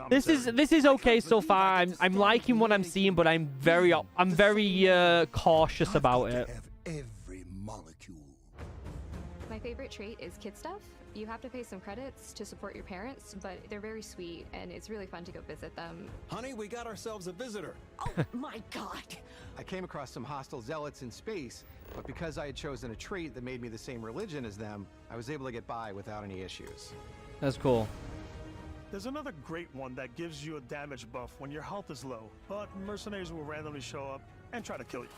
S1: This is okay so far. I'm liking what I'm seeing, but I'm very cautious about it.
S4: Every molecule.
S12: My favorite trait is kid stuff. You have to pay some credits to support your parents, but they're very sweet, and it's really fun to go visit them.
S18: Honey, we got ourselves a visitor.
S9: Oh my god!
S18: I came across some hostile zealots in space, but because I had chosen a trait that made me the same religion as them, I was able to get by without any issues.
S1: That's cool.
S2: There's another great one that gives you a damage buff when your health is low, but mercenaries will randomly show up and try to kill you.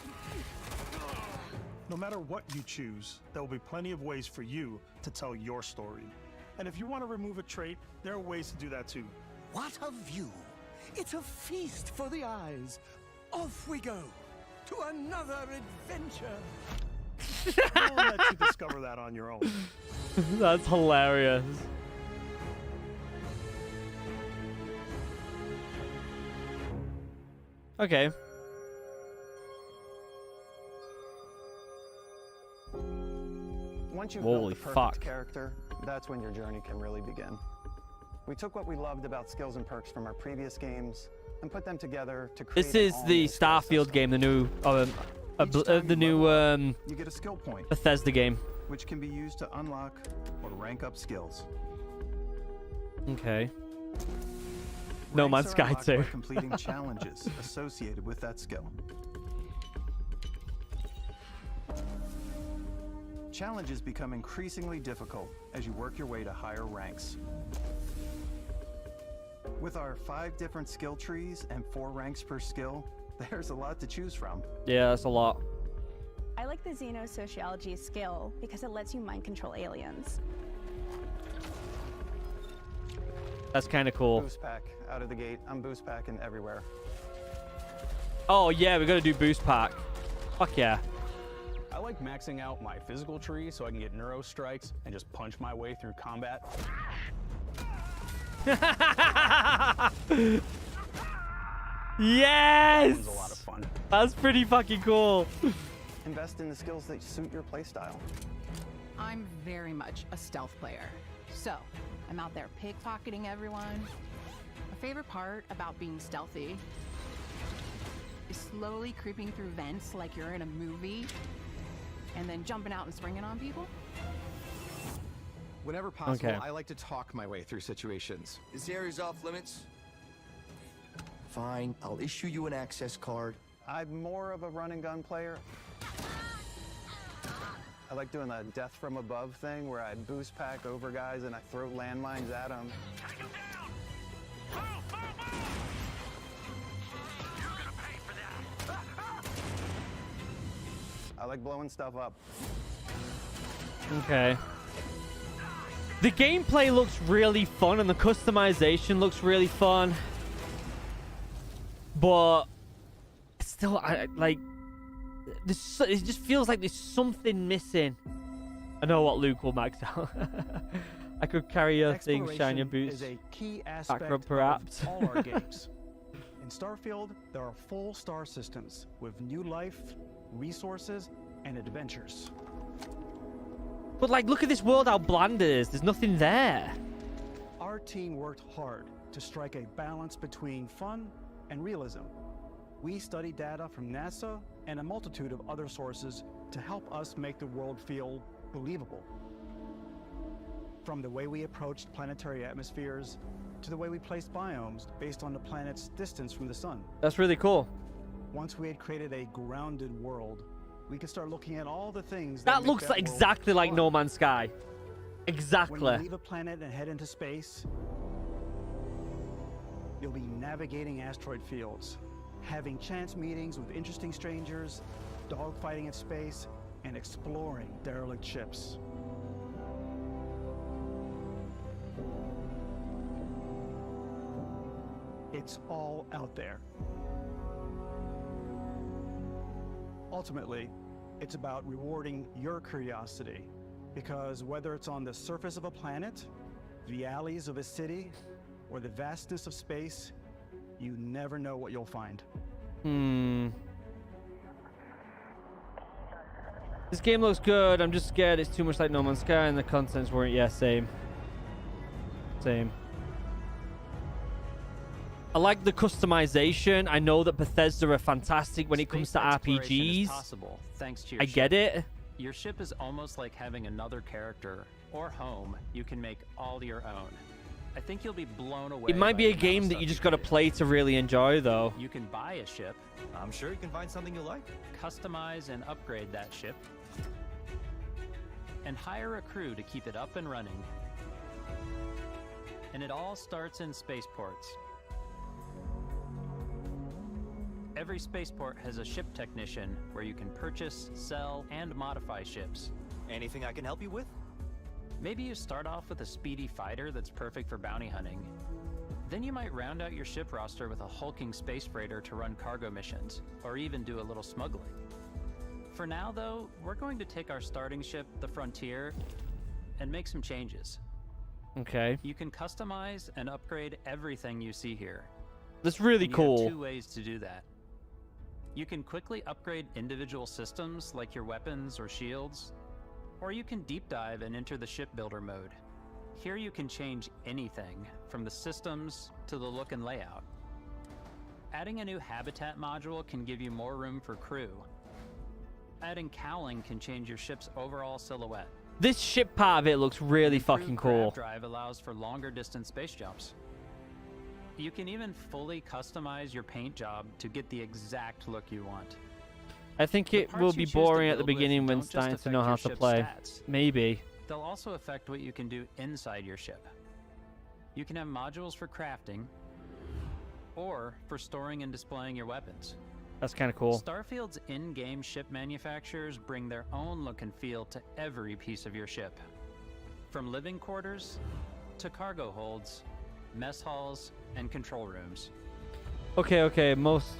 S2: No matter what you choose, there will be plenty of ways for you to tell your story. And if you want to remove a trait, there are ways to do that too.
S4: What a view! It's a feast for the eyes. Off we go to another adventure.
S2: I'll let you discover that on your own.
S1: That's hilarious. Okay.
S13: Once you've
S1: Holy
S13: built the perfect
S1: fuck.
S13: character, that's when your journey can really begin. We took what we loved about skills and perks from our previous games and put them together to create.
S1: This is the Starfield game, the new,
S13: you get a skill point,
S1: Bethesda game.
S13: which can be used to unlock or rank up skills.
S1: Okay. No Man's
S13: Ranks are
S1: Sky
S13: unlocked
S1: 2.
S13: by completing challenges associated with that skill. challenges become increasingly difficult as you work your way to higher ranks. With our 5 different skill trees and 4 ranks per skill, there's a lot to choose from.
S1: Yeah, that's a lot.
S6: I like the Xenosociology skill because it lets you mind control aliens.
S1: That's kind of cool.
S13: Boost pack out of the gate. I'm boost packing everywhere.
S1: Oh yeah, we gotta do boost pack. Fuck yeah.
S8: I like maxing out my physical tree so I can get neuro strikes and just punch my way through combat.
S1: Yes!
S8: That was a lot of fun.
S1: That's pretty fucking cool.
S13: Invest in the skills that suit your playstyle.
S11: I'm very much a stealth player. So, I'm out there pickpocketing everyone. My favorite part about being stealthy is slowly creeping through vents like you're in a movie and then jumping out and springing on people.
S18: Whenever possible,
S1: Okay.
S18: I like to talk my way through situations.
S14: This area's off limits. Fine, I'll issue you an access card.
S13: I'm more of a run and gun player. I like doing the death from above thing where I boost pack over guys and I throw landmines at them. I like blowing stuff up.
S1: Okay. The gameplay looks really fun and the customization looks really fun. But still, like, it just feels like there's something missing. I know what Luke will max out. I could carry your thing, shine your boots.
S13: Is a key aspect
S1: Backrub, perhaps.
S13: of all our games. In Starfield, there are full star systems with new life, resources, and adventures.
S1: But like, look at this world, how bland it is. There's nothing there.
S13: Our team worked hard to strike a balance between fun and realism. We studied data from NASA and a multitude of other sources to help us make the world feel believable. From the way we approached planetary atmospheres to the way we placed biomes based on the planet's distance from the sun.
S1: That's really cool.
S13: Once we had created a grounded world, we could start looking at all the things
S1: That
S13: make
S1: looks
S13: that
S1: exactly
S13: world
S1: like
S13: fun.
S1: No Man's Sky. Exactly.
S13: When you leave a planet and head into space, you'll be navigating asteroid fields, having chance meetings with interesting strangers, dogfighting in space, and exploring derelict ships. It's all out there. Ultimately, it's about rewarding your curiosity, because whether it's on the surface of a planet, the alleys of a city, or the vastness of space, you never know what you'll find.
S1: This game looks good. I'm just scared it's too much like No Man's Sky and the contents weren't. Yeah, same. Same. I like the customization. I know that Bethesda are fantastic when it comes to RPGs.
S15: Possible, thanks to your
S1: I get it.
S15: Your ship is almost like having another character or home you can make all your own. I think you'll be blown away.
S1: It might
S15: by
S1: be a
S15: the amount of
S1: game that
S15: stuff
S1: you just got to play to really enjoy, though.
S15: You can buy a ship.
S14: I'm sure you can find something you like.
S15: Customize and upgrade that ship. And hire a crew to keep it up and running. And it all starts in spaceports. Every spaceport has a ship technician where you can purchase, sell, and modify ships.
S14: Anything I can help you with?
S15: Maybe you start off with a speedy fighter that's perfect for bounty hunting. Then you might round out your ship roster with a hulking space freighter to run cargo missions, or even do a little smuggling. For now, though, we're going to take our starting ship, the Frontier, and make some changes.
S1: Okay.
S15: You can customize and upgrade everything you see here.
S1: That's really
S15: And you
S1: cool.
S15: have 2 ways to do that. You can quickly upgrade individual systems like your weapons or shields, or you can deep dive and enter the shipbuilder mode. Here you can change anything, from the systems to the look and layout. Adding a new habitat module can give you more room for crew. Adding cowling can change your ship's overall silhouette.
S1: This ship part of it looks really fucking cool.
S15: Drive allows for longer distance space jumps. You can even fully customize your paint job to get the exact look you want.
S1: I think it will be boring at the beginning when starting to know how to play. Maybe.
S15: They'll also affect what you can do inside your ship. You can have modules for crafting, or for storing and displaying your weapons.
S1: That's kind of cool.
S15: Starfield's in-game ship manufacturers bring their own look and feel to every piece of your ship. From living quarters to cargo holds, mess halls, and control rooms.
S1: Okay. Most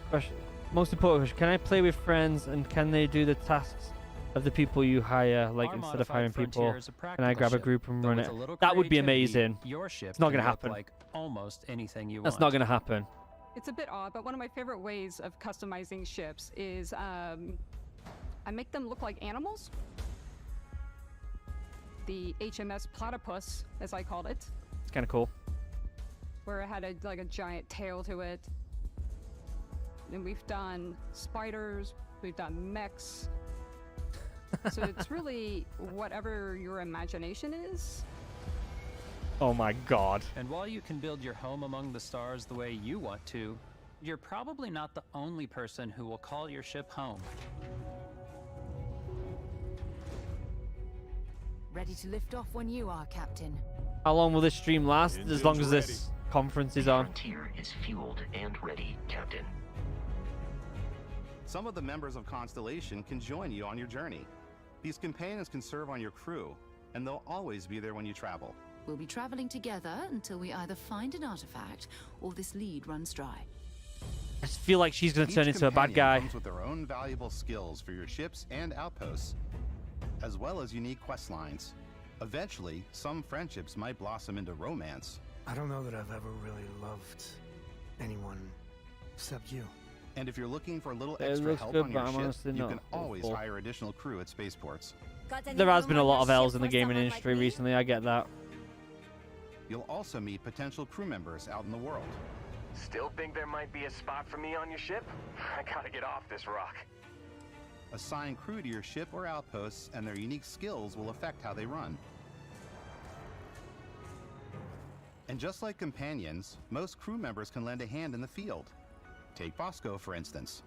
S1: important question. Can I play with friends, and can they do the tasks of the people you hire, like instead of hiring people? Can I grab a group and run it? That would be amazing.
S15: Your ship
S1: It's not going to
S15: can look
S1: happen.
S15: like almost anything you
S1: That's
S15: want.
S1: not going to happen.
S3: It's a bit odd, but one of my favorite ways of customizing ships is I make them look like animals. The HMS Platypus, as I called it,
S1: It's kind of cool.
S3: where it had like a giant tail to it. And we've done spiders, we've done mechs. So it's really whatever your imagination is.
S1: Oh my god.
S15: And while you can build your home among the stars the way you want to, you're probably not the only person who will call your ship home.
S19: Ready to lift off when you are, Captain.
S1: How long will this stream last? As long as this conference is on.
S17: Frontier is fueled and ready, Captain.
S20: Some of the members of Constellation can join you on your journey. These companions can serve on your crew, and they'll always be there when you travel.
S19: We'll be traveling together until we either find an artifact or this lead runs dry.
S1: I just feel like she's going to turn
S20: Each
S1: into a bad
S20: companion
S1: guy.
S20: comes with their own valuable skills for your ships and outposts, as well as unique quest lines. Eventually, some friendships might blossom into romance.
S2: I don't know that I've ever really loved anyone except you.
S20: And if you're looking for a little
S1: It
S20: extra
S1: looks
S20: help
S1: good,
S20: on
S1: but
S20: your
S1: I'm
S20: ship,
S1: honestly
S20: you
S1: not
S20: can always
S1: hopeful.
S20: hire additional crew at spaceports.
S1: There has been a lot of L's in the gaming industry recently, I get that.
S20: You'll also meet potential crew members out in the world.
S17: Still think there might be a spot for me on your ship? I gotta get off this rock.
S20: Assign crew to your ship or outposts, and their unique skills will affect how they run. And just like companions, most crew members can lend a hand in the field. Take Bosco, for instance.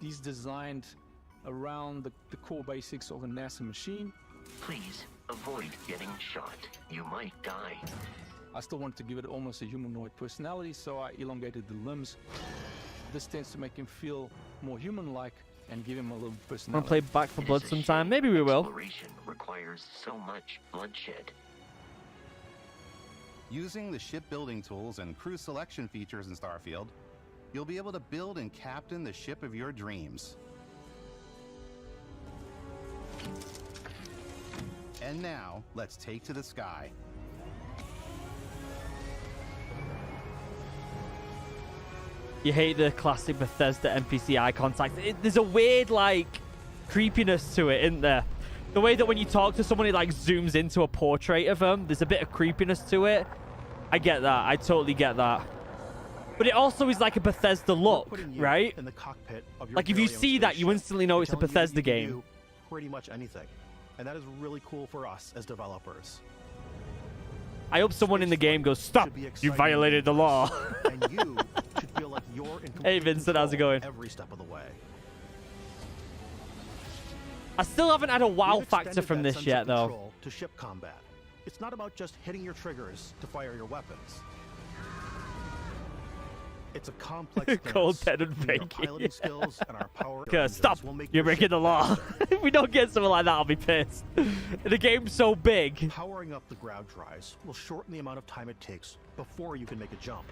S21: He's designed around the core basics of a NASA machine.
S17: Please, avoid getting shot. You might die.
S21: I still wanted to give it almost a humanoid personality, so I elongated the limbs. This tends to make him feel more human-like and give him a little
S1: Want
S21: personality.
S1: to play Back for Blood sometime? Maybe we will.
S17: Exploration requires so much bloodshed.
S20: Using the shipbuilding tools and crew selection features in Starfield, you'll be able to build and captain the ship of your dreams. And now, let's take to the sky.
S1: You hate the classic Bethesda NPC eye contact. There's a weird, like, creepiness to it, isn't there? The way that when you talk to someone, it, like, zooms into a portrait of them. There's a bit of creepiness to it. I get that. I totally get that. But it also is like a Bethesda look, right?
S2: In the cockpit of your
S1: Like, if you
S2: very own
S1: see that, you
S2: spaceship,
S1: instantly know it's a
S2: telling you
S1: Bethesda
S2: you can
S1: game.
S2: do pretty much anything. And that is really cool for us as developers.
S1: I hope someone in the game goes, "Stop! You violated the law."
S2: And you should feel like you're in complete
S1: Hey Vincent, how's it going?
S2: every step of the way.
S1: I still haven't had a wow
S2: We've
S1: factor
S2: extended
S1: from
S2: that
S1: this
S2: sense
S1: yet,
S2: of
S1: though.
S2: control to ship combat. It's not about just hitting your triggers to fire your weapons. It's a complex
S1: Cold
S2: dance
S1: dead and
S2: between our
S1: faking.
S2: piloting skills and our power
S1: Okay,
S2: engines
S1: stop!
S2: will make
S1: You're
S2: your
S1: breaking
S2: ship
S1: the law.
S2: faster.
S1: If we don't get something like that, I'll be pissed. The game's so big.
S2: Powering up the ground tries will shorten the amount of time it takes before you can make a jump.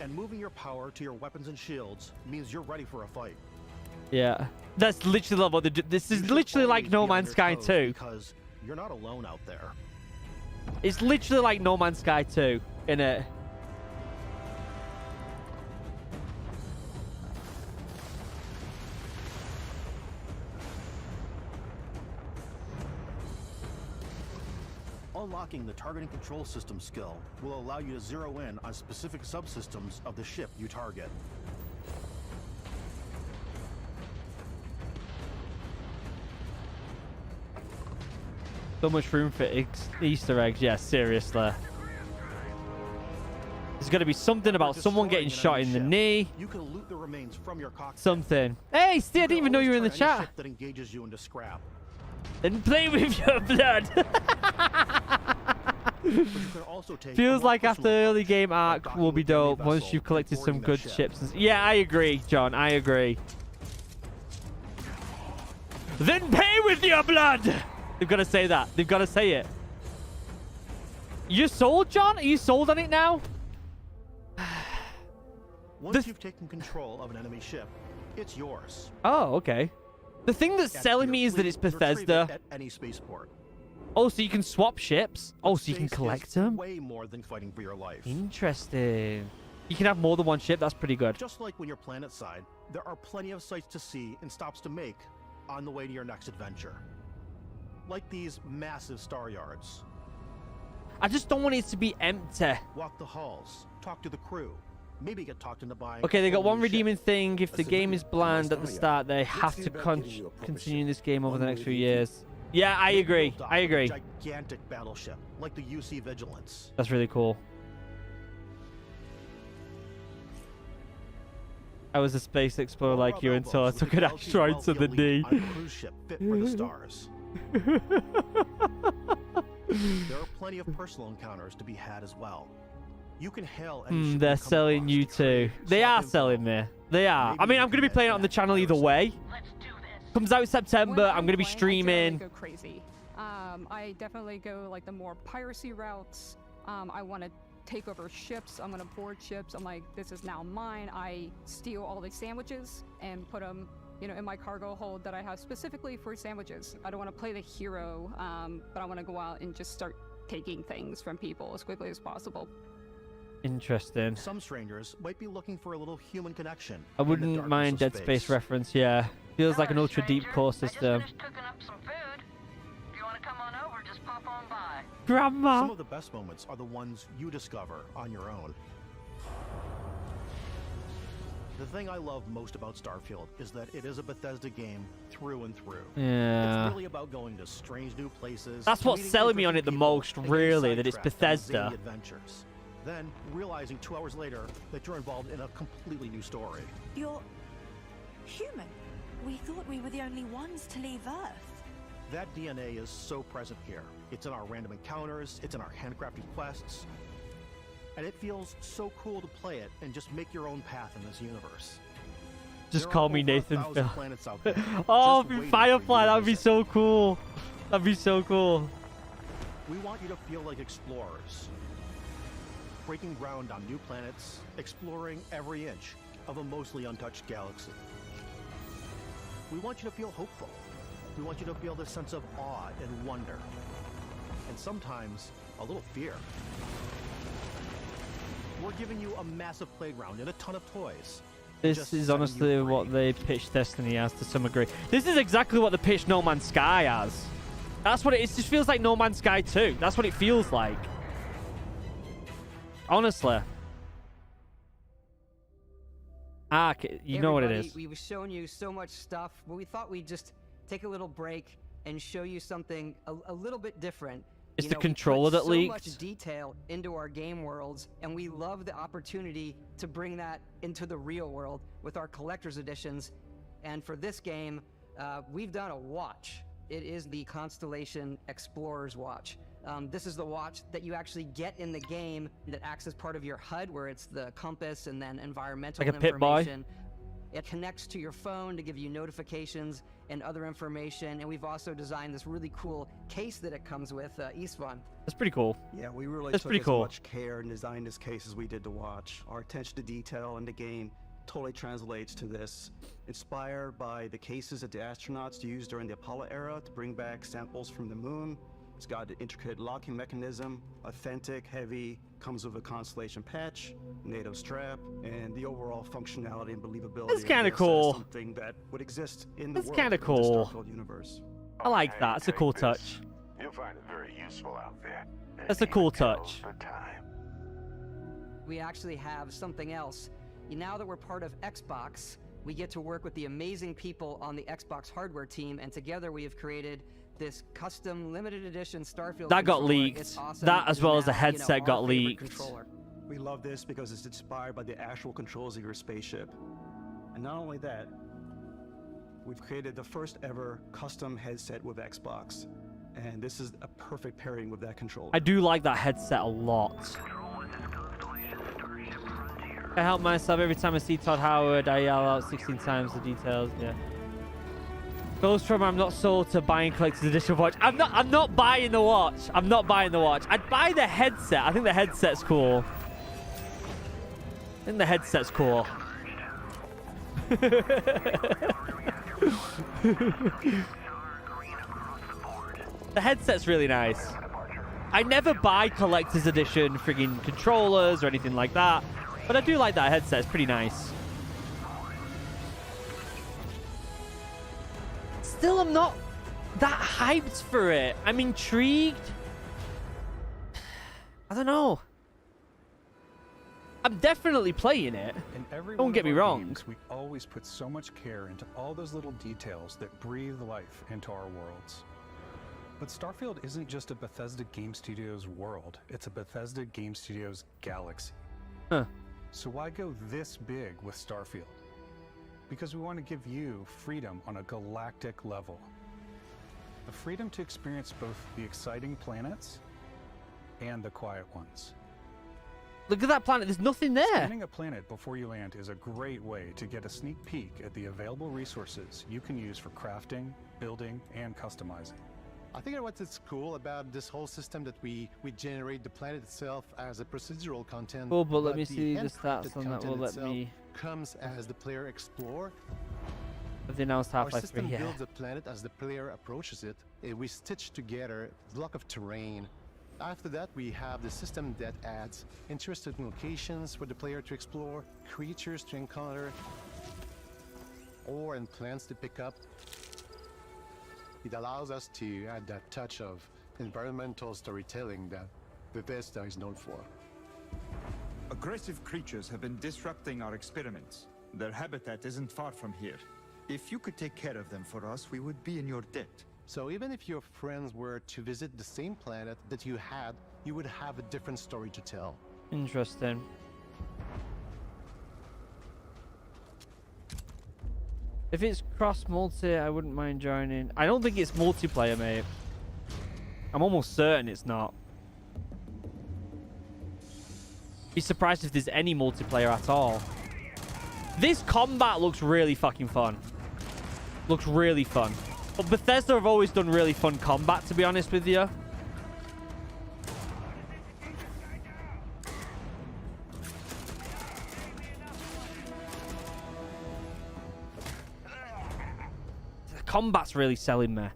S2: And moving your power to your weapons and shields means you're ready for a fight.
S1: Yeah, that's literally what they do. This is literally like No Man's Sky 2.
S2: Because you're not alone out there.
S1: It's literally like No Man's Sky 2, innit?
S2: Unlocking the targeting control system skill will allow you to zero in on specific subsystems of the ship you target.
S1: So much room for Easter eggs. Yeah, seriously. There's got to be something about someone getting shot in the knee.
S2: You can loot the remains from your cockpit.
S1: Something. Hey, Steve, I didn't even know you were in the chat.
S2: Ship that engages you into scrap.
S1: Then play with your blood. Feels like after the early game arc will be dope once you've collected some good ships. Yeah, I agree, John. I agree. Then pay with your blood. They've got to say that. They've got to say it. You sold, John? Are you sold on it now?
S2: Once you've taken control of an enemy ship, it's yours.
S1: Oh, okay. The thing that's selling me is that it's Bethesda.
S2: At any spaceport.
S1: Oh, so you can swap ships? Oh, so you can collect them?
S2: Way more than fighting for your life.
S1: Interesting. You can have more than one ship. That's pretty good.
S2: Just like when you're planet side, there are plenty of sights to see and stops to make on the way to your next adventure. Like these massive star yards.
S1: I just don't want it to be empty.
S2: Walk the halls, talk to the crew, maybe get talked into buying.
S1: Okay, they got one redeeming thing. If the game is bland at the start, they have to continue this game over the next few years. Yeah, I agree. I agree.
S2: Gigantic battleship, like the UC Vigilance.
S1: That's really cool. I was a space explorer like you until I took an asteroid to the knee.
S2: On a cruise ship fit for the stars. There are plenty of personal encounters to be had as well. You can hail any ship
S1: they're selling you too. They are selling me. They are. I mean, I'm going to be playing it on the channel either way. Comes out in September. I'm going to be streaming.
S3: Go crazy. I definitely go like the more piracy routes. I want to take over ships. I'm going to board ships. I'm like, this is now mine. I steal all the sandwiches and put them, you know, in my cargo hold that I have specifically for sandwiches. I don't want to play the hero, but I want to go out and just start taking things from people as quickly as possible.
S1: Interesting.
S2: Some strangers might be looking for a little human connection.
S1: I wouldn't mind Dead Space reference, yeah. Feels like an ultra deep core system. Grandma!
S2: Some of the best moments are the ones you discover on your own. The thing I love most about Starfield is that it is a Bethesda game through and through.
S1: Yeah.
S2: It's really about going to strange new places.
S1: That's what's selling me on it the most, really, that it's Bethesda.
S2: Adventures. Then realizing 2 hours later that you're involved in a completely new story.
S19: You're human. We thought we were the only ones to leave Earth.
S2: That DNA is so present here. It's in our random encounters, it's in our handcrafted quests, and it feels so cool to play it and just make your own path in this universe.
S1: Just call me Nathan Phil.
S2: There.
S1: Oh, Firefly, that would be so cool. That'd be so cool.
S2: We want you to feel like explorers, breaking ground on new planets, exploring every inch of a mostly untouched galaxy. We want you to feel hopeful. We want you to feel this sense of awe and wonder, and sometimes a little fear. We're giving you a massive playground and a ton of toys.
S1: This is honestly what they pitched Destiny as to some degree. This is exactly what they pitched No Man's Sky as. That's what it is. It just feels like No Man's Sky 2. That's what it feels like. Honestly. You know what it is.
S5: We've shown you so much stuff, but we thought we'd just take a little break and show you something a little bit different.
S1: It's the controller that leaked.
S5: We put so much detail into our game worlds, and we love the opportunity to bring that into the real world with our collector's editions. And for this game, we've done a watch. It is the Constellation Explorer's Watch. This is the watch that you actually get in the game that acts as part of your HUD, where it's the compass and then environmental
S1: like a
S5: information. It connects to your phone to give you notifications and other information, and we've also designed this really cool case that it comes with, Istvan.
S1: That's pretty cool.
S13: Yeah, we really
S1: That's
S13: took
S1: pretty
S13: as
S1: cool.
S13: much care and designed this case as we did to watch. Our attention to detail in the game totally translates to this. Inspired by the cases that the astronauts used during the Apollo era to bring back samples from the moon. It's got an intricate locking mechanism, authentic, heavy, comes with a Constellation patch, native strap, and the overall functionality and believability.
S1: That's kind of
S13: this
S1: cool.
S13: as something that would exist in the
S1: That's
S13: world
S1: kind of
S13: of
S1: cool.
S13: the Starfield universe.
S1: I like that. It's a cool touch.
S4: You'll find it very useful out there.
S1: That's a cool touch.
S5: We actually have something else. Now that we're part of Xbox, we get to work with the amazing people on the Xbox hardware team, and together we have created this custom limited edition Starfield
S1: That got
S5: controller.
S1: leaked.
S5: It's awesome.
S1: That as well as the
S5: Now,
S1: headset got
S5: our favorite
S1: leaked.
S5: controller.
S13: We love this because it's inspired by the actual controls of your spaceship. And not only that, we've created the first ever custom headset with Xbox. And this is a perfect pairing with that controller.
S1: I do like that headset a lot. I help myself every time I see Todd Howard. I yell out 16 times the details. Yeah. Goes from I'm not sold to buying collector's edition watch. I'm not buying the watch. I'm not buying the watch. I'd buy the headset. I think the headset's cool. I think the headset's cool. The headset's really nice. I never buy collector's edition friggin' controllers or anything like that, but I do like that headset. It's pretty nice. Still, I'm not that hyped for it. I'm intrigued. I don't know. I'm definitely playing it. Don't get me wrong.
S8: Games, we always put so much care into all those little details that breathe life into our worlds. But Starfield isn't just a Bethesda Game Studios world, it's a Bethesda Game Studios galaxy.
S1: Huh.
S8: So why go this big with Starfield? Because we want to give you freedom on a galactic level. The freedom to experience both the exciting planets and the quiet ones.
S1: Look at that planet. There's nothing there.
S8: Scanning a planet before you land is a great way to get a sneak peek at the available resources you can use for crafting, building, and customizing.
S20: I think what's cool about this whole system that we generate the planet itself as a procedural content.
S1: Oh, but let me
S20: the
S1: see the
S20: handcrafted
S1: stats on that.
S20: content
S1: Will let
S20: itself
S1: me.
S20: comes as the player explore.
S1: Have they announced
S20: Our
S1: Half-Life 3?
S20: system
S1: Yeah.
S20: builds the planet as the player approaches it. We stitch together a block of terrain. After that, we have the system that adds interesting locations for the player to explore, creatures to encounter, ore and plants to pick up. It allows us to add that touch of environmental storytelling that Bethesda is known for.
S16: Aggressive creatures have been disrupting our experiments. Their habitat isn't far from here. If you could take care of them for us, we would be in your debt.
S20: So even if your friends were to visit the same planet that you had, you would have a different story to tell.
S1: Interesting. If it's cross-multi, I wouldn't mind joining. I don't think it's multiplayer, mate. I'm almost certain it's not. Be surprised if there's any multiplayer at all. This combat looks really fucking fun. Looks really fun. But Bethesda have always done really fun combat, to be honest with you. The combat's really selling me.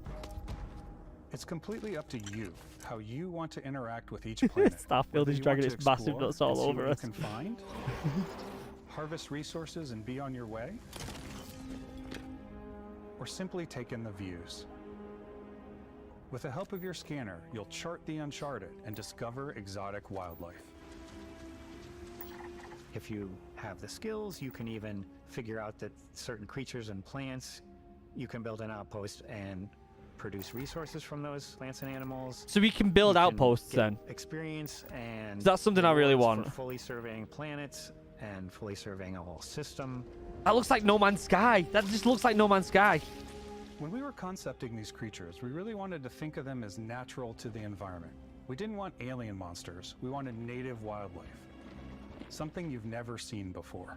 S8: It's completely up to you how you want to interact with each planet.
S1: Starfield is dragging its massive nuts all over us.
S8: You can find, harvest resources and be on your way, or simply take in the views. With the help of your scanner, you'll chart the uncharted and discover exotic wildlife.
S22: If you have the skills, you can even figure out that certain creatures and plants, you can build an outpost and produce resources from those plants and animals.
S1: So we can build outposts then.
S22: Experience and
S1: That's something I really
S22: rewards
S1: want.
S22: for fully surveying planets and fully surveying a whole system.
S1: That looks like No Man's Sky. That just looks like No Man's Sky.
S8: When we were concepting these creatures, we really wanted to think of them as natural to the environment. We didn't want alien monsters. We wanted native wildlife. Something you've never seen before.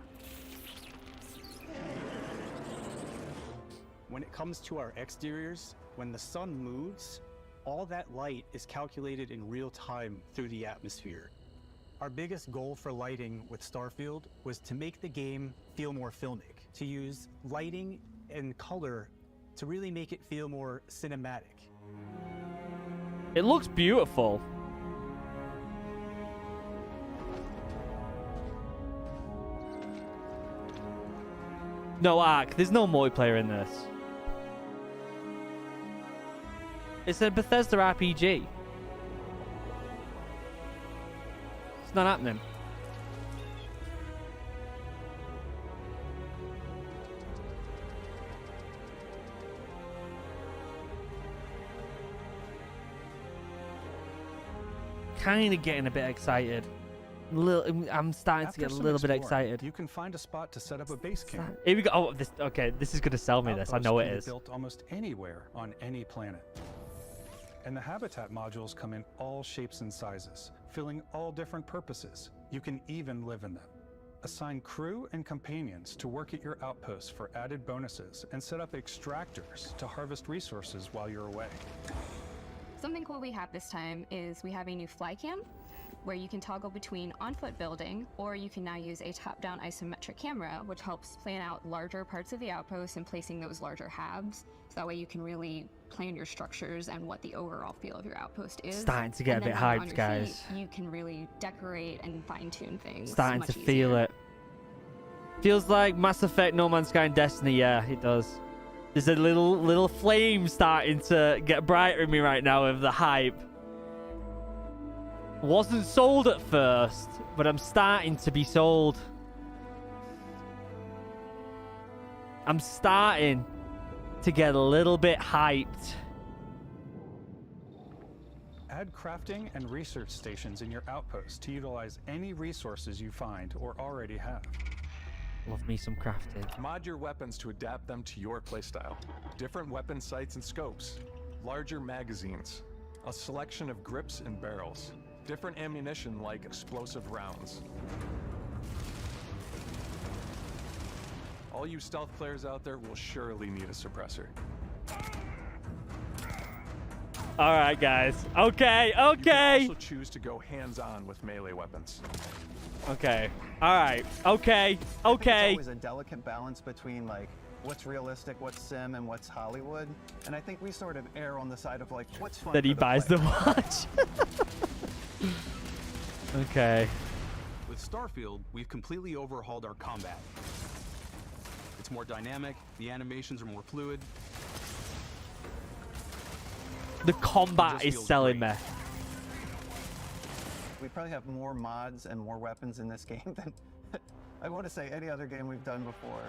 S23: When it comes to our exteriors, when the sun moves, all that light is calculated in real time through the atmosphere. Our biggest goal for lighting with Starfield was to make the game feel more filmic, to use lighting and color to really make it feel more cinematic.
S1: It looks beautiful. No Ark. There's no multiplayer in this. It's a Bethesda RPG. It's not happening. Kind of getting a bit excited. I'm starting to get a little bit excited.
S8: You can find a spot to set up a base camp.
S1: Here we go. Oh, this is gonna sell me. This I know it
S8: can be
S1: is.
S8: Built almost anywhere on any planet. And the habitat modules come in all shapes and sizes, filling all different purposes. You can even live in them. Assign crew and companions to work at your outposts for added bonuses, and set up extractors to harvest resources while you're away.
S7: Something cool we have this time is we have a new fly cam, where you can toggle between on-foot building, or you can now use a top-down isometric camera, which helps plan out larger parts of the outpost and placing those larger halves. So that way you can really plan your structures and what the overall feel of your outpost is.
S1: Starting to get a bit hyped, guys.
S7: You can really decorate and fine-tune things.
S1: Starting to feel it. Feels like Mass Effect, No Man's Sky, and Destiny. Yeah, it does. There's a little flame starting to get brighter in me right now of the hype. Wasn't sold at first, but I'm starting to be sold. I'm starting to get a little bit hyped.
S8: Add crafting and research stations in your outpost to utilize any resources you find or already have.
S1: Love me some crafting.
S10: Mod your weapons to adapt them to your playstyle. Different weapon sights and scopes. Larger magazines. A selection of grips and barrels. Different ammunition like explosive rounds. All you stealth players out there will surely need a suppressor.
S1: All right, guys. Okay.
S10: You can also choose to go hands-on with melee weapons.
S1: Okay. All right. Okay.
S12: It's always a delicate balance between like what's realistic, what's sim, and what's Hollywood. And I think we sort of err on the side of like what's fun.
S1: That he buys the watch. Okay.
S24: With Starfield, we've completely overhauled our combat. It's more dynamic, the animations are more fluid.
S1: The combat is selling me.
S12: We probably have more mods and more weapons in this game than I want to say any other game we've done before.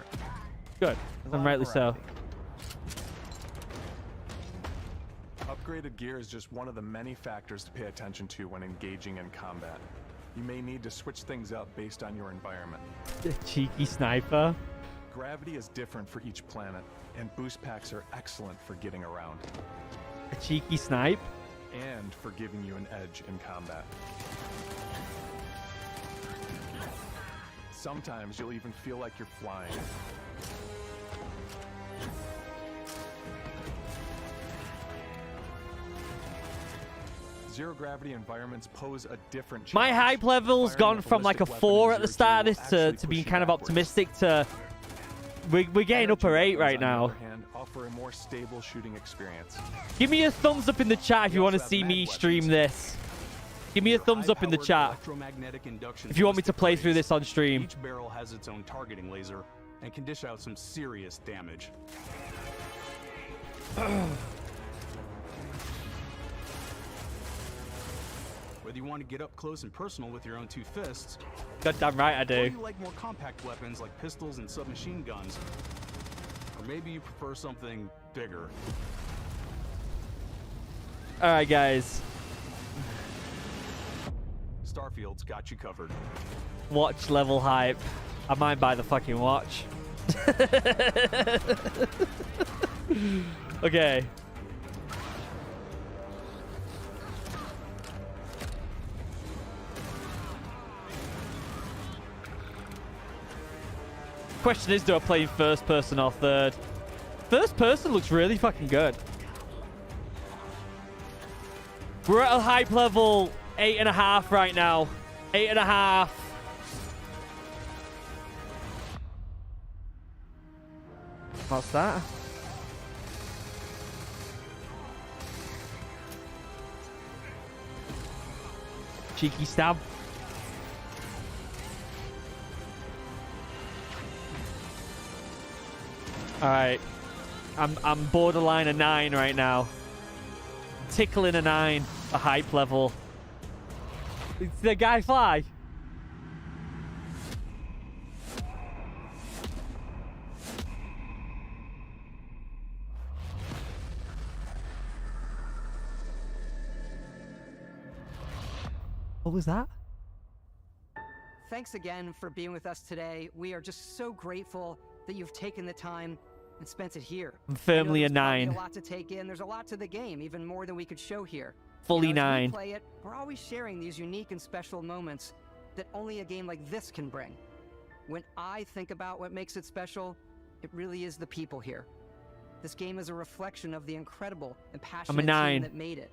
S1: Good. And rightly so.
S10: Upgraded gear is just one of the many factors to pay attention to when engaging in combat. You may need to switch things up based on your environment.
S1: The cheeky sniper.
S10: Gravity is different for each planet, and boost packs are excellent for getting around.
S1: A cheeky snipe.
S10: And for giving you an edge in combat. Sometimes you'll even feel like you're flying. Zero gravity environments pose a different challenge.
S1: My hype level's gone from like a 4 at the start of this to being kind of optimistic to we're getting up a 8 right now.
S10: Offer a more stable shooting experience.
S1: Give me a thumbs up in the chat if you want to see me stream this. Give me a thumbs up in the chat if you want me to play through this on stream.
S24: Each barrel has its own targeting laser and can dish out some serious damage. Whether you want to get up close and personal with your own 2 fists,
S1: goddamn right I do.
S24: Or you like more compact weapons like pistols and submachine guns, or maybe you prefer something bigger.
S1: All right, guys.
S24: Starfield's got you covered.
S1: Watch level hype. I might buy the fucking watch. Okay. Question is, do I play in first person or third? First person looks really fucking good. We're at a hype level 8.5 right now. 8.5. What's that? Cheeky stab. Alright. I'm borderline a 9 right now. Tickling a 9. A hype level. Did the guy fly? What was that?
S5: thanks again for being with us today. We are just so grateful that you've taken the time and spent it here.
S1: I'm firmly a
S5: I know there's probably
S1: 9.
S5: a lot to take in. There's a lot to the game, even more than we could show here.
S1: Fully
S5: You know, as
S1: 9.
S5: we play it, we're always sharing these unique and special moments that only a game like this can bring. When I think about what makes it special, it really is the people here. This game is a reflection of the incredible and passionate team
S1: 9.
S5: that made it.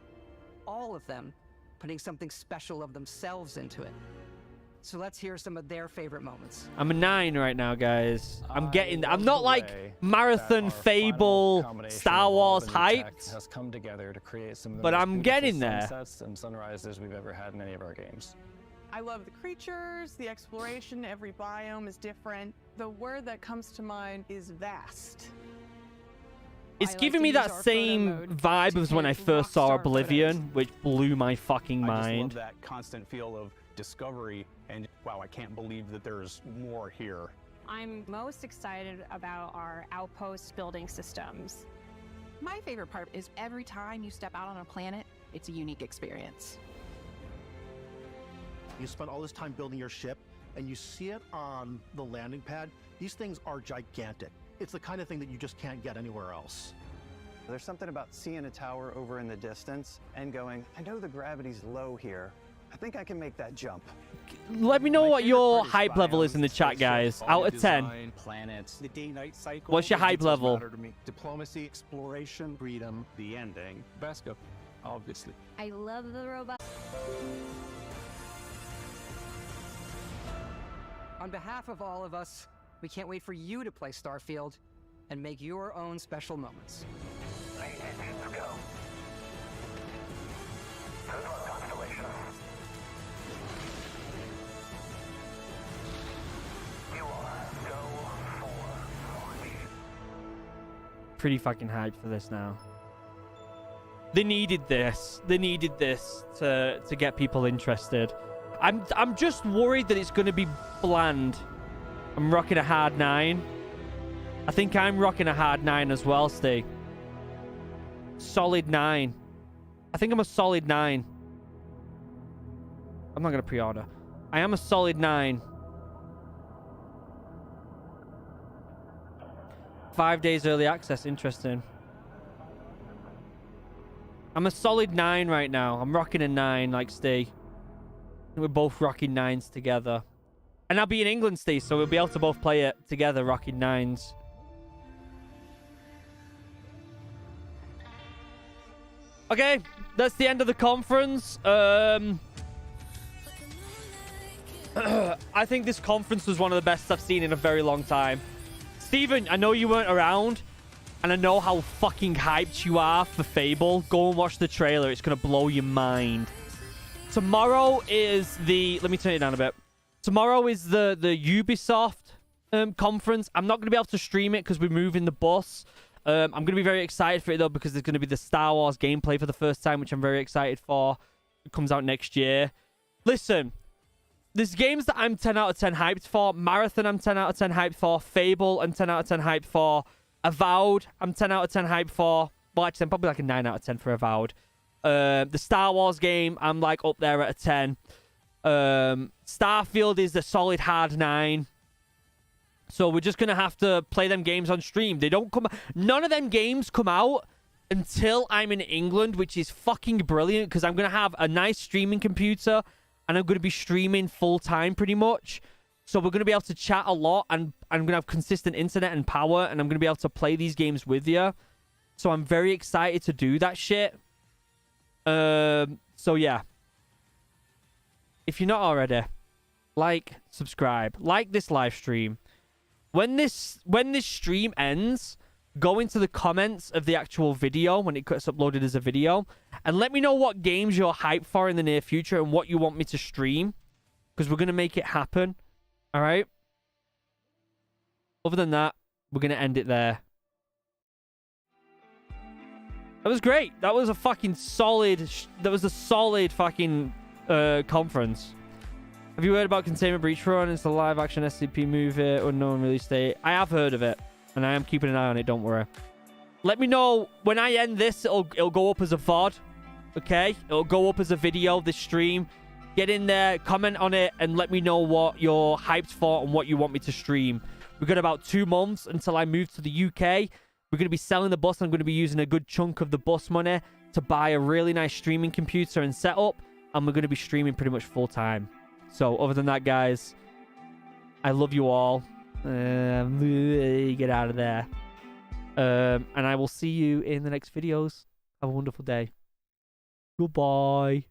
S5: All of them putting something special of themselves into it. So let's hear some of their favorite moments.
S1: I'm a 9 right now, guys. I'm not like Marathon, Fable, Star Wars hype,
S6: has come together to create some of the
S1: but
S6: most
S1: I'm
S6: beautiful
S1: getting there.
S6: sunsets and sunrises we've ever had in any of our games.
S9: I love the creatures, the exploration, every biome is different. The word that comes to mind is vast.
S1: It's giving me that same vibe as when I first saw Oblivion, which blew my fucking
S23: I just
S1: mind.
S23: love that constant feel of discovery and wow, I can't believe that there's more here.
S11: I'm most excited about our Outpost building systems.
S18: My favorite part is every time you step out on a planet, it's a unique experience.
S25: You spend all this time building your ship, and you see it on the landing pad. These things are gigantic. It's the kind of thing that you just can't get anywhere else.
S12: There's something about seeing a tower over in the distance and going, I know the gravity's low here. I think I can make that jump.
S1: Let me know what your hype level is in the chat, guys. Out of 10.
S23: Planets, the day-night cycle.
S1: What's your hype level?
S23: Matter to me. Diplomacy, exploration, freedom, the ending.
S21: Basco, obviously.
S7: I love the robot.
S5: On behalf of all of us, we can't wait for you to play Starfield and make your own special moments.
S17: Let's go. Good luck, Constellation. You are go for launch.
S1: Pretty fucking hyped for this now. They needed this. They needed this to get people interested. I'm just worried that it's going to be bland. I'm rocking a hard 9. I think I'm rocking a hard 9 as well, Steve. Solid 9. I think I'm a solid 9. I'm not going to pre-order. I am a solid 9. 5 days early access. Interesting. I'm a solid 9 right now. I'm rocking a 9 like Steve. We're both rocking 9s together. And I'll be in England, Steve, so we'll be able to both play it together, rocking 9s. Okay, that's the end of the conference. I think this conference was one of the best I've seen in a very long time. Steven, I know you weren't around, and I know how fucking hyped you are for Fable. Go and watch the trailer. It's going to blow your mind. Tomorrow is the... Let me turn it down a bit. Tomorrow is the Ubisoft conference. I'm not going to be able to stream it because we're moving the bus. I'm going to be very excited for it, though, because there's going to be the Star Wars gameplay for the first time, which I'm very excited for. It comes out next year. Listen, there's games that I'm 10 out of 10 hyped for. Marathon, I'm 10 out of 10 hyped for. Fable, I'm 10 out of 10 hyped for. Avowed, I'm 10 out of 10 hyped for. Well, actually, I'm probably like a 9 out of 10 for Avowed. The Star Wars game, I'm like up there at a 10. Starfield is the solid hard 9. So we're just going to have to play them games on stream. They don't come... None of them games come out until I'm in England, which is fucking brilliant because I'm going to have a nice streaming computer and I'm going to be streaming full time pretty much. So we're going to be able to chat a lot and I'm going to have consistent internet and power and I'm going to be able to play these games with you. So I'm very excited to do that shit. So yeah. If you're not already, like, subscribe, like this live stream. When this stream ends, go into the comments of the actual video when it gets uploaded as a video and let me know what games you're hyped for in the near future and what you want me to stream because we're going to make it happen. All right? Other than that, we're going to end it there. That was great. That was a fucking solid... That was a solid fucking conference. Have you heard about Containment Breach Run? It's the live-action SCP movie, unknown release date. I have heard of it, and I am keeping an eye on it, don't worry. Let me know, when I end this, it'll go up as a VOD, okay? It'll go up as a video, this stream. Get in there, comment on it, and let me know what you're hyped for and what you want me to stream. We've got about 2 months until I move to the UK. We're going to be selling the bus. I'm going to be using a good chunk of the bus money to buy a really nice streaming computer and setup. And we're going to be streaming pretty much full time. So other than that, guys, I love you all. Get out of there. And I will see you in the next videos. Have a wonderful day. Goodbye.